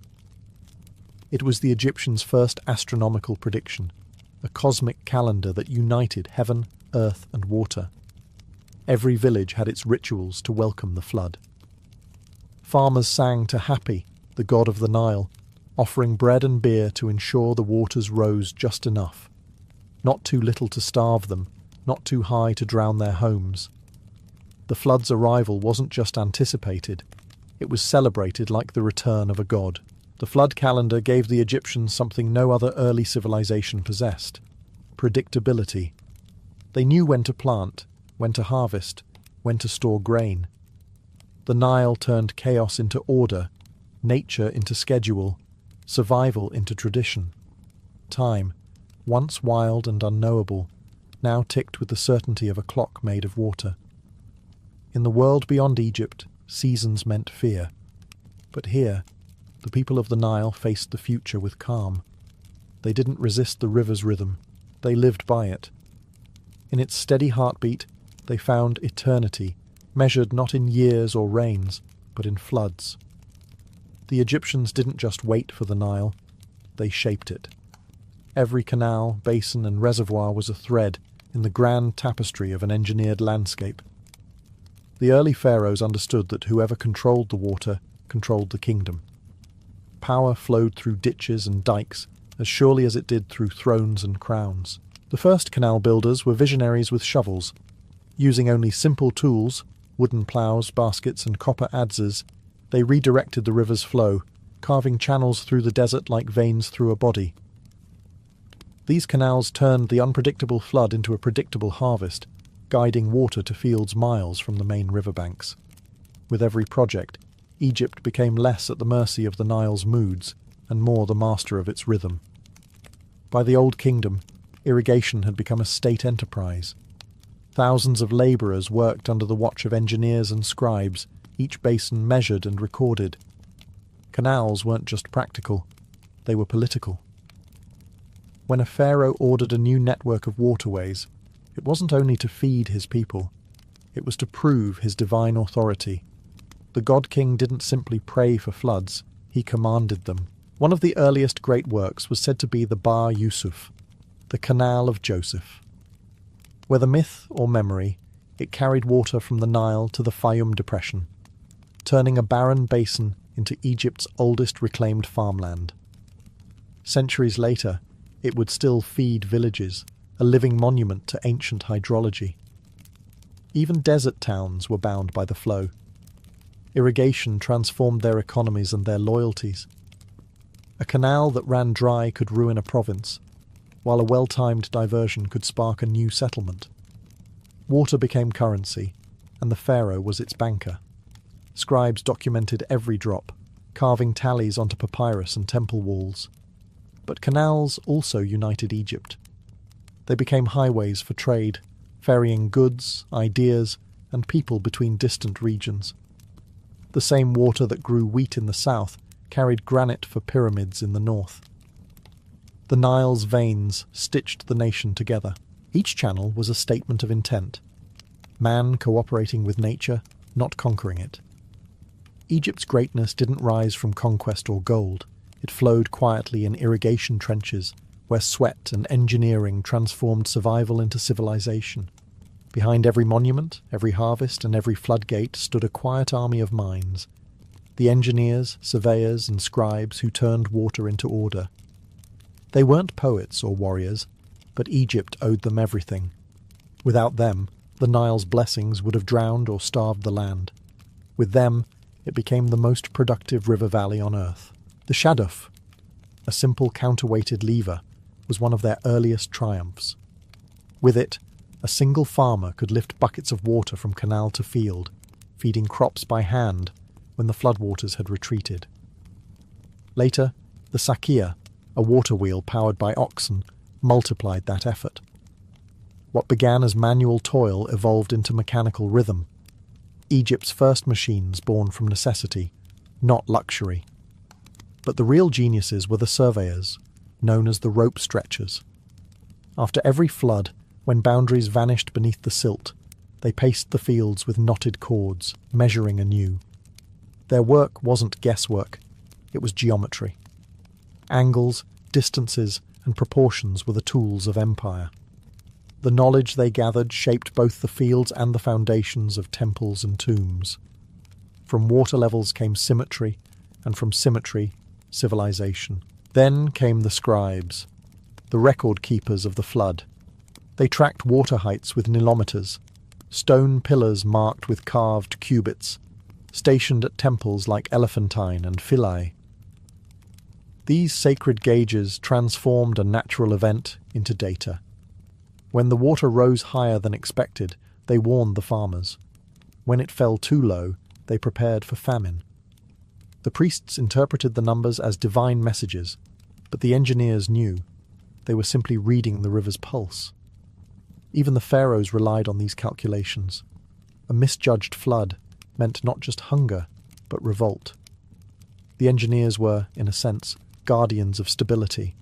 It was the Egyptians' first astronomical prediction, a cosmic calendar that united heaven, earth, and water. Every village had its rituals to welcome the flood. Farmers sang to Hapi, the god of the Nile, offering bread and beer to ensure the waters rose just enough. Not too little to starve them, not too high to drown their homes. The flood's arrival wasn't just anticipated, it was celebrated like the return of a god. The flood calendar gave the Egyptians something no other early civilization possessed: predictability. They knew when to plant, when to harvest, when to store grain. The Nile turned chaos into order, nature into schedule, survival into tradition. Time, once wild and unknowable, now ticked with the certainty of a clock made of water. In the world beyond Egypt, seasons meant fear. But here, the people of the Nile faced the future with calm. They didn't resist the river's rhythm, they lived by it. In its steady heartbeat, they found eternity, measured not in years or rains, but in floods. The Egyptians didn't just wait for the Nile, they shaped it. Every canal, basin and reservoir was a thread in the grand tapestry of an engineered landscape. The early pharaohs understood that whoever controlled the water controlled the kingdom. Power flowed through ditches and dikes as surely as it did through thrones and crowns. The first canal builders were visionaries with shovels. Using only simple tools, wooden ploughs, baskets and copper adzes, they redirected the river's flow, carving channels through the desert like veins through a body. These canals turned the unpredictable flood into a predictable harvest, guiding water to fields miles from the main riverbanks. With every project, Egypt became less at the mercy of the Nile's moods and more the master of its rhythm. By the Old Kingdom, irrigation had become a state enterprise. Thousands of labourers worked under the watch of engineers and scribes, each basin measured and recorded. Canals weren't just practical, they were political. When a pharaoh ordered a new network of waterways, it wasn't only to feed his people, it was to prove his divine authority. The god-king didn't simply pray for floods, he commanded them. One of the earliest great works was said to be the Bar Yusuf, the Canal of Joseph. Whether myth or memory, it carried water from the Nile to the Fayum Depression, turning a barren basin into Egypt's oldest reclaimed farmland. Centuries later, it would still feed villages, a living monument to ancient hydrology. Even desert towns were bound by the flow. Irrigation transformed their economies and their loyalties. A canal that ran dry could ruin a province, while a well-timed diversion could spark a new settlement. Water became currency, and the pharaoh was its banker. Scribes documented every drop, carving tallies onto papyrus and temple walls. But canals also united Egypt. They became highways for trade, ferrying goods, ideas, and people between distant regions. The same water that grew wheat in the south carried granite for pyramids in the north. The Nile's veins stitched the nation together. Each channel was a statement of intent. Man cooperating with nature, not conquering it. Egypt's greatness didn't rise from conquest or gold. It flowed quietly in irrigation trenches, where sweat and engineering transformed survival into civilization. Behind every monument, every harvest, and every floodgate stood a quiet army of minds. The engineers, surveyors, and scribes who turned water into order. They weren't poets or warriors, but Egypt owed them everything. Without them, the Nile's blessings would have drowned or starved the land. With them, it became the most productive river valley on earth. The shaduf, a simple counterweighted lever, was one of their earliest triumphs. With it, a single farmer could lift buckets of water from canal to field, feeding crops by hand when the floodwaters had retreated. Later, the sakia, a water wheel powered by oxen, multiplied that effort. What began as manual toil evolved into mechanical rhythm. Egypt's first machines born from necessity, not luxury. But the real geniuses were the surveyors, known as the rope stretchers. After every flood, when boundaries vanished beneath the silt, they paced the fields with knotted cords, measuring anew. Their work wasn't guesswork, it was geometry. Angles, distances, and proportions were the tools of empire. The knowledge they gathered shaped both the fields and the foundations of temples and tombs. From water levels came symmetry, and from symmetry, civilization. Then came the scribes, the record keepers of the flood. They tracked water heights with nilometers, stone pillars marked with carved cubits, stationed at temples like Elephantine and Philae. These sacred gauges transformed a natural event into data. When the water rose higher than expected, they warned the farmers. When it fell too low, they prepared for famine. The priests interpreted the numbers as divine messages, but the engineers knew they were simply reading the river's pulse. Even the pharaohs relied on these calculations. A misjudged flood meant not just hunger, but revolt. The engineers were, in a sense, guardians of stability.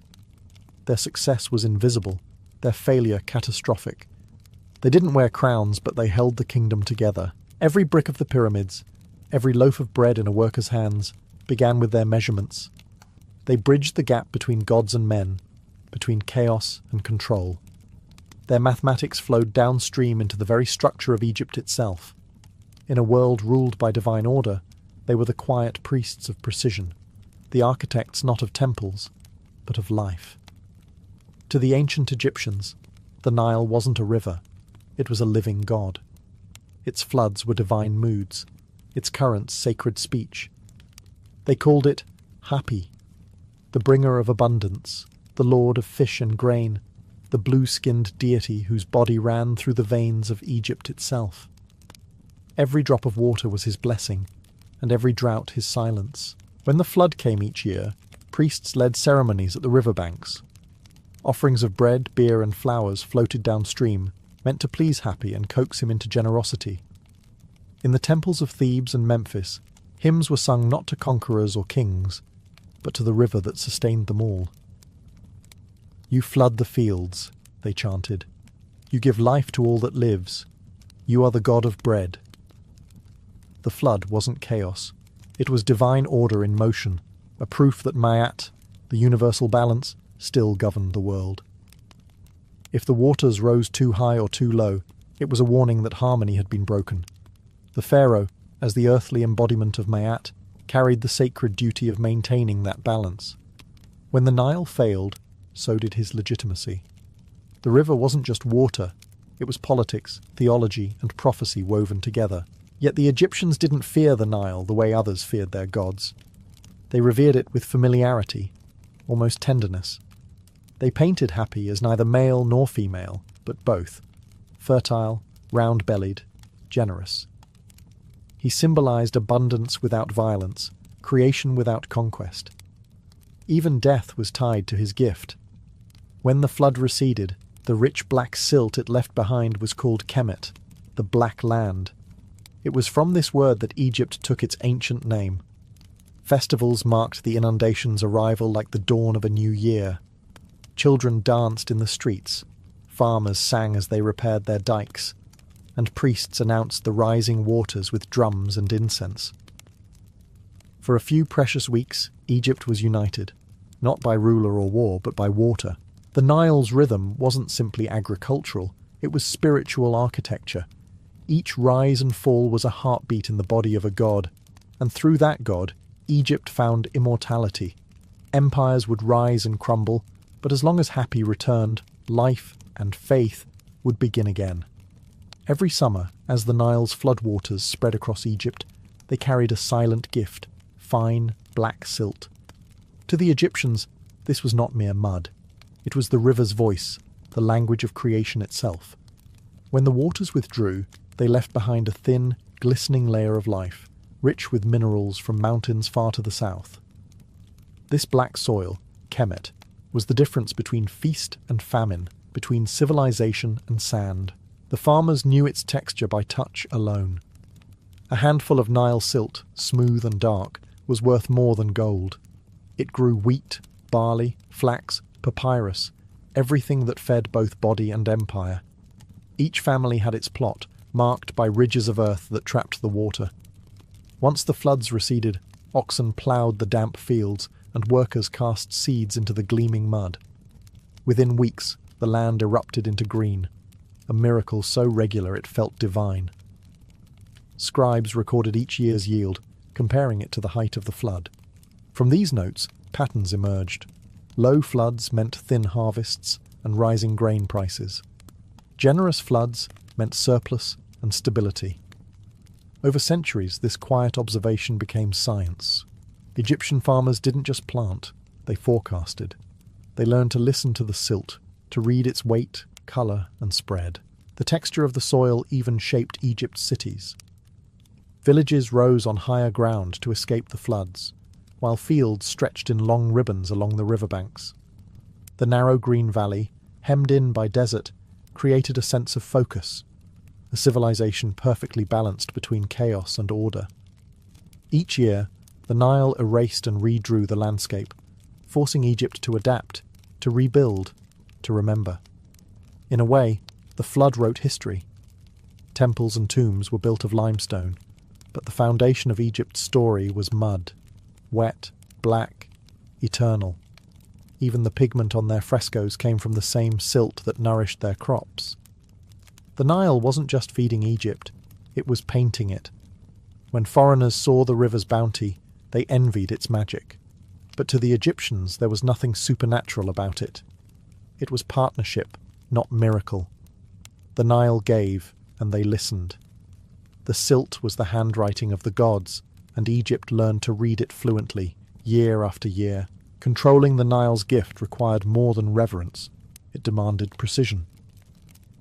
Their success was invisible, their failure catastrophic. They didn't wear crowns, but they held the kingdom together. Every brick of the pyramids, every loaf of bread in a worker's hands, began with their measurements. They bridged the gap between gods and men, between chaos and control. Their mathematics flowed downstream into the very structure of Egypt itself. In a world ruled by divine order, they were the quiet priests of precision, the architects not of temples, but of life. To the ancient Egyptians, the Nile wasn't a river, it was a living god. Its floods were divine moods, its currents sacred speech. They called it Hapi, the bringer of abundance, the lord of fish and grain, the blue-skinned deity whose body ran through the veins of Egypt itself. Every drop of water was his blessing, and every drought his silence. When the flood came each year, priests led ceremonies at the riverbanks. Offerings of bread, beer, and flowers floated downstream, meant to please Hapi and coax him into generosity. In the temples of Thebes and Memphis, hymns were sung not to conquerors or kings, but to the river that sustained them all. "You flood the fields," they chanted. "You give life to all that lives. You are the god of bread." The flood wasn't chaos. It was divine order in motion, a proof that Ma'at, the universal balance, still governed the world. If the waters rose too high or too low, it was a warning that harmony had been broken. The pharaoh, as the earthly embodiment of Ma'at, carried the sacred duty of maintaining that balance. When the Nile failed, so did his legitimacy. The river wasn't just water, it was politics, theology, and prophecy woven together. Yet the Egyptians didn't fear the Nile the way others feared their gods. They revered it with familiarity, almost tenderness. They painted Hapi as neither male nor female, but both, fertile, round-bellied, generous. He symbolized abundance without violence, creation without conquest. Even death was tied to his gift. When the flood receded, the rich black silt it left behind was called Kemet, the Black Land. It was from this word that Egypt took its ancient name. Festivals marked the inundation's arrival like the dawn of a new year. Children danced in the streets, farmers sang as they repaired their dikes, and priests announced the rising waters with drums and incense. For a few precious weeks, Egypt was united, not by ruler or war, but by water. The Nile's rhythm wasn't simply agricultural, it was spiritual architecture. Each rise and fall was a heartbeat in the body of a god, and through that god, Egypt found immortality. Empires would rise and crumble, but as long as Hapi returned, life and faith would begin again. Every summer, as the Nile's floodwaters spread across Egypt, they carried a silent gift, fine, black silt. To the Egyptians, this was not mere mud. It was the river's voice, the language of creation itself. When the waters withdrew, they left behind a thin, glistening layer of life, rich with minerals from mountains far to the south. This black soil, Kemet, was the difference between feast and famine, between civilization and sand. The farmers knew its texture by touch alone. A handful of Nile silt, smooth and dark, was worth more than gold. It grew wheat, barley, flax, papyrus, everything that fed both body and empire. Each family had its plot, marked by ridges of earth that trapped the water. Once the floods receded, oxen ploughed the damp fields, and workers cast seeds into the gleaming mud. Within weeks, the land erupted into green, a miracle so regular it felt divine. Scribes recorded each year's yield, comparing it to the height of the flood. From these notes, patterns emerged. Low floods meant thin harvests and rising grain prices. Generous floods meant surplus and stability. Over centuries, this quiet observation became science. Egyptian farmers didn't just plant, they forecasted. They learned to listen to the silt, to read its weight, colour, and spread. The texture of the soil even shaped Egypt's cities. Villages rose on higher ground to escape the floods, while fields stretched in long ribbons along the riverbanks. The narrow green valley, hemmed in by desert, created a sense of focus, a civilization perfectly balanced between chaos and order. Each year, the Nile erased and redrew the landscape, forcing Egypt to adapt, to rebuild, to remember. In a way, the flood wrote history. Temples and tombs were built of limestone, but the foundation of Egypt's story was mud, wet, black, eternal. Even the pigment on their frescoes came from the same silt that nourished their crops. The Nile wasn't just feeding Egypt, it was painting it. When foreigners saw the river's bounty, they envied its magic. But to the Egyptians there was nothing supernatural about it. It was partnership, not miracle. The Nile gave, and they listened. The silt was the handwriting of the gods, and Egypt learned to read it fluently, year after year. Controlling the Nile's gift required more than reverence. It demanded precision.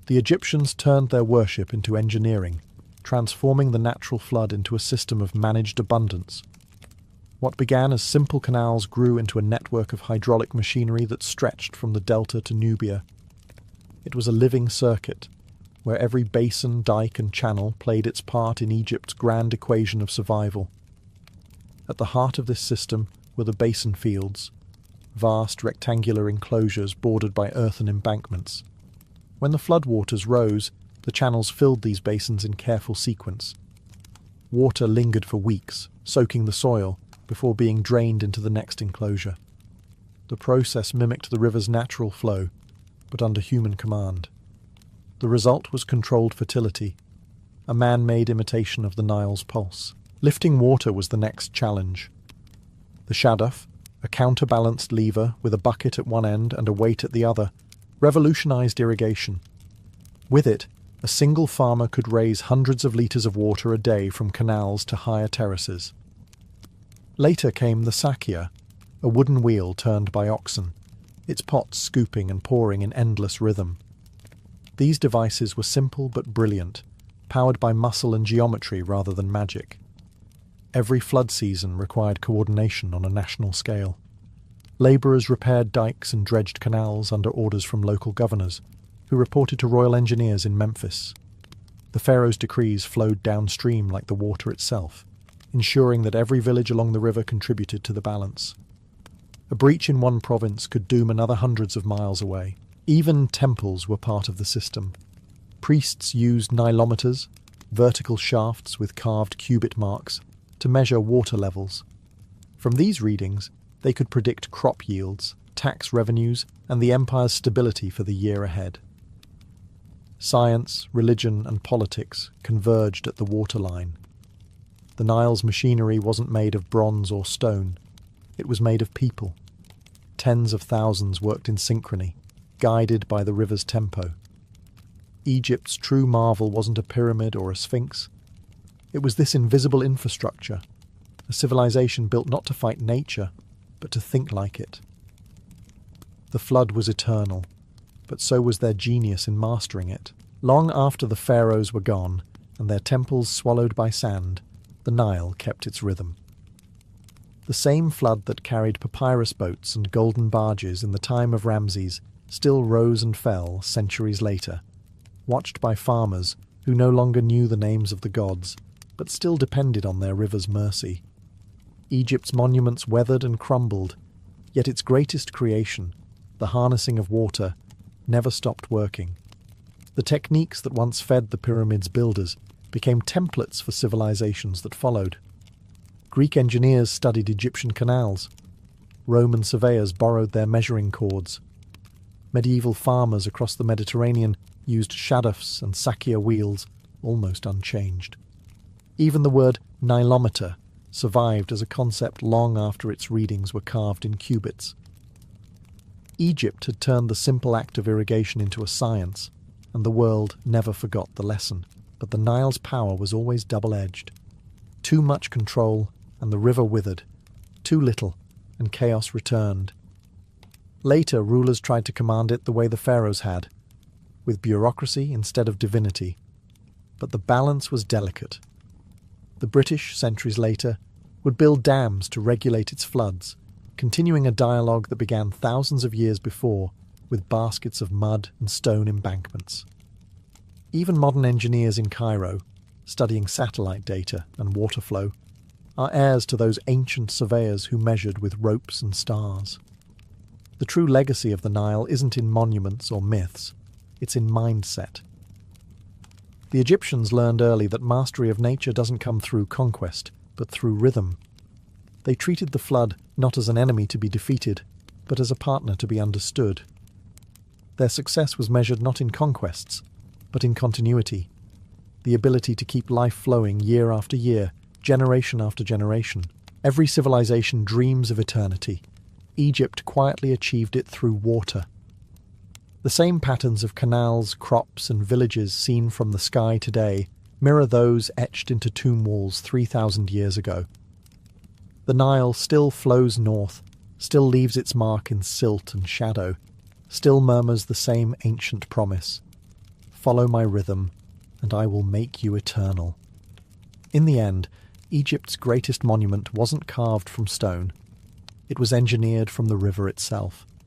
The Egyptians turned their worship into engineering, transforming the natural flood into a system of managed abundance. What began as simple canals grew into a network of hydraulic machinery that stretched from the delta to Nubia. It was a living circuit, where every basin, dike, and channel played its part in Egypt's grand equation of survival. At the heart of this system were the basin fields, vast rectangular enclosures bordered by earthen embankments. When the floodwaters rose, the channels filled these basins in careful sequence. Water lingered for weeks, soaking the soil, before being drained into the next enclosure. The process mimicked the river's natural flow, but under human command. The result was controlled fertility, a man-made imitation of the Nile's pulse. Lifting water was the next challenge. The shaduf, a counterbalanced lever with a bucket at one end and a weight at the other, revolutionized irrigation. With it, a single farmer could raise hundreds of litres of water a day from canals to higher terraces. Later came the sakia, a wooden wheel turned by oxen, its pots scooping and pouring in endless rhythm. These devices were simple but brilliant, powered by muscle and geometry rather than magic. Every flood season required coordination on a national scale. Labourers repaired dikes and dredged canals under orders from local governors, who reported to royal engineers in Memphis. The pharaoh's decrees flowed downstream like the water itself, ensuring that every village along the river contributed to the balance. A breach in one province could doom another hundreds of miles away. Even temples were part of the system. Priests used nilometers, vertical shafts with carved cubit marks, to measure water levels. From these readings, they could predict crop yields, tax revenues, and the empire's stability for the year ahead. Science, religion, and politics converged at the waterline. The Nile's machinery wasn't made of bronze or stone. It was made of people. Tens of thousands worked in synchrony, guided by the river's tempo. Egypt's true marvel wasn't a pyramid or a sphinx. It was this invisible infrastructure, a civilization built not to fight nature, but to think like it. The flood was eternal, but so was their genius in mastering it. Long after the pharaohs were gone, and their temples swallowed by sand, the Nile kept its rhythm. The same flood that carried papyrus boats and golden barges in the time of Ramses still rose and fell centuries later, watched by farmers who no longer knew the names of the gods, but still depended on their river's mercy. Egypt's monuments weathered and crumbled, yet its greatest creation, the harnessing of water, never stopped working. The techniques that once fed the pyramids' builders became templates for civilizations that followed. Greek engineers studied Egyptian canals. Roman surveyors borrowed their measuring cords. Medieval farmers across the Mediterranean used shadufs and sakia wheels, almost unchanged. Even the word nilometer, survived as a concept long after its readings were carved in cubits. Egypt had turned the simple act of irrigation into a science, and the world never forgot the lesson. But the Nile's power was always double-edged. Too much control, and the river withered. Too little, and chaos returned. Later, rulers tried to command it the way the pharaohs had, with bureaucracy instead of divinity. But the balance was delicate. The British, centuries later, would build dams to regulate its floods, continuing a dialogue that began thousands of years before with baskets of mud and stone embankments. Even modern engineers in Cairo, studying satellite data and water flow, are heirs to those ancient surveyors who measured with ropes and stars. The true legacy of the Nile isn't in monuments or myths, it's in mindset. The Egyptians learned early that mastery of nature doesn't come through conquest, but through rhythm. They treated the flood not as an enemy to be defeated, but as a partner to be understood. Their success was measured not in conquests, but in continuity, the ability to keep life flowing year after year, generation after generation. Every civilization dreams of eternity. Egypt quietly achieved it through water. The same patterns of canals, crops, and villages seen from the sky today mirror those etched into tomb walls 3,000 years ago. The Nile still flows north, still leaves its mark in silt and shadow, still murmurs the same ancient promise: "Follow my rhythm, and I will make you eternal." In the end, Egypt's greatest monument wasn't carved from stone. It was engineered from the river itself.